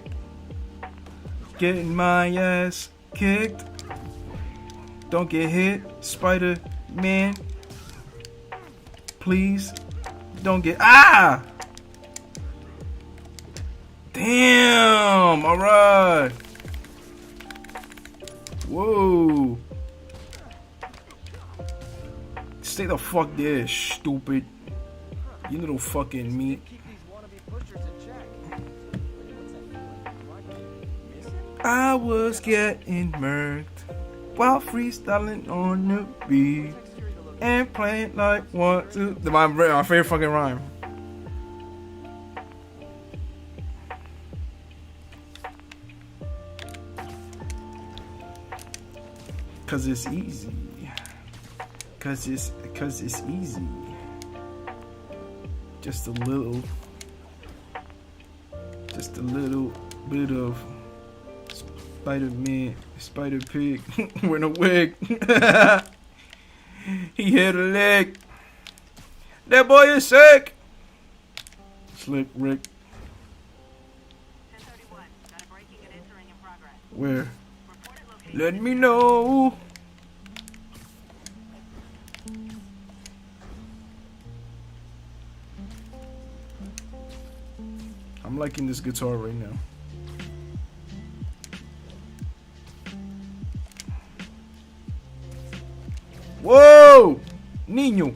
Getting my ass kicked. Don't get hit, Spider-Man. Please. Don't get... Ah! Damn! Alright. Whoa. Stay the fuck there, stupid. You little fucking meat. I was getting murked while freestyling on the beat and playing like 1, 2. My favorite fucking rhyme. Cause it's easy. Cause it's easy. Just a little bit of Spider-Man, Spider-Pig with a wig. He hit a leg. That boy is sick. Slick Rick. Where? Let me know. I'm liking this guitar right now. Whoa! Nino!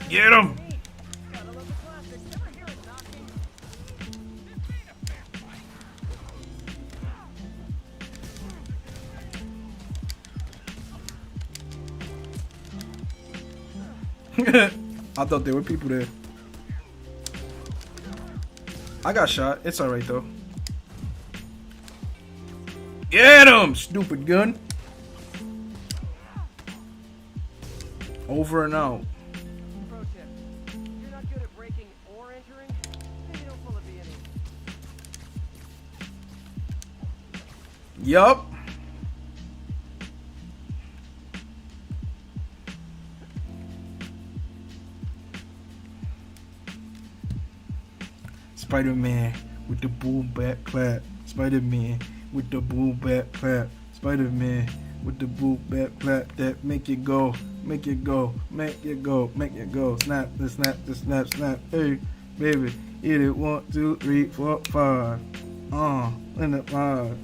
Get him! I thought there were people there. I got shot. It's alright though. Get him, stupid gun. Over and out. Pro tip. You're not good at breaking or entering. Maybe don't pull a B&E. Yup. Spider-Man with the boom bap clap. Spider-Man with the boom bap clap. Spider-Man with the boom bap clap that make it go, make it go, make it go, make it go. Snap, the snap, the snap, snap. Hey, baby, hit it 1, 2, 3, 4, 5. In the 5.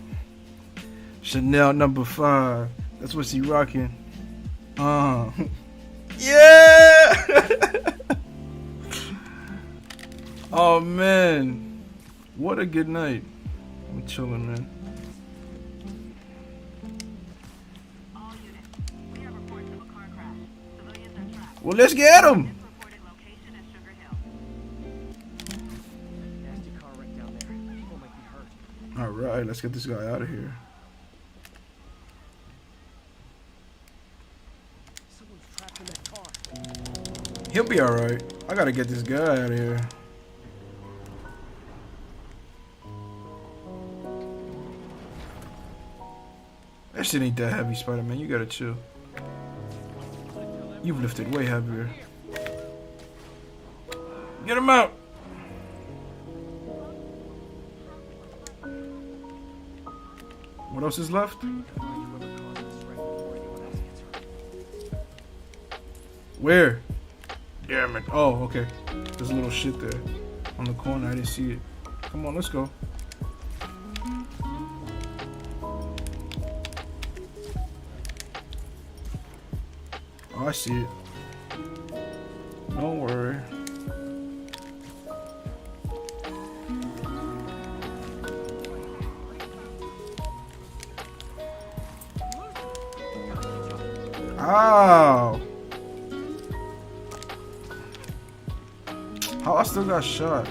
Chanel number 5. That's what she rocking. Yeah. Oh man, what a good night. I'm chilling, man. Well, let's get him. All right, let's get this guy out of here. He'll be all right. I gotta get this guy out of here. That shit ain't that heavy, Spider-Man. You gotta chill. You've lifted way heavier. Get him out! What else is left? Where? Damn it. Oh, okay. There's a little shit there on the corner. I didn't see it. Come on, let's go. Oh, I see it. Don't worry. Ow! How I still got shot?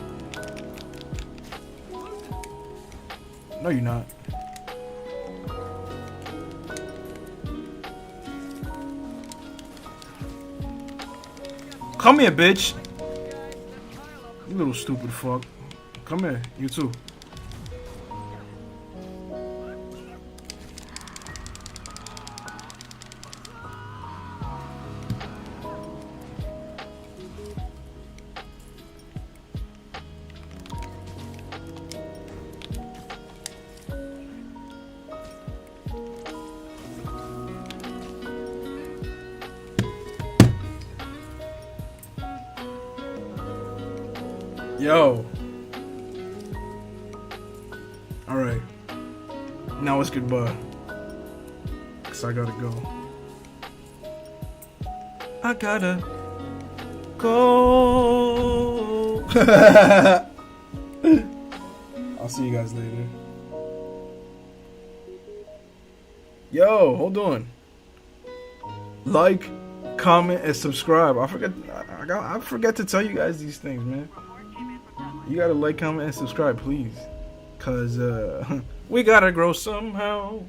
No, you're not. Come here, bitch. You little stupid fuck. Come here, you too. Yo. Alright. Now it's goodbye. Cause I gotta go. I gotta go. I'll see you guys later. Yo, hold on. Like, comment, and subscribe. I forget to tell you guys these things, man. You gotta like, comment, and subscribe, please. Cause we gotta grow somehow.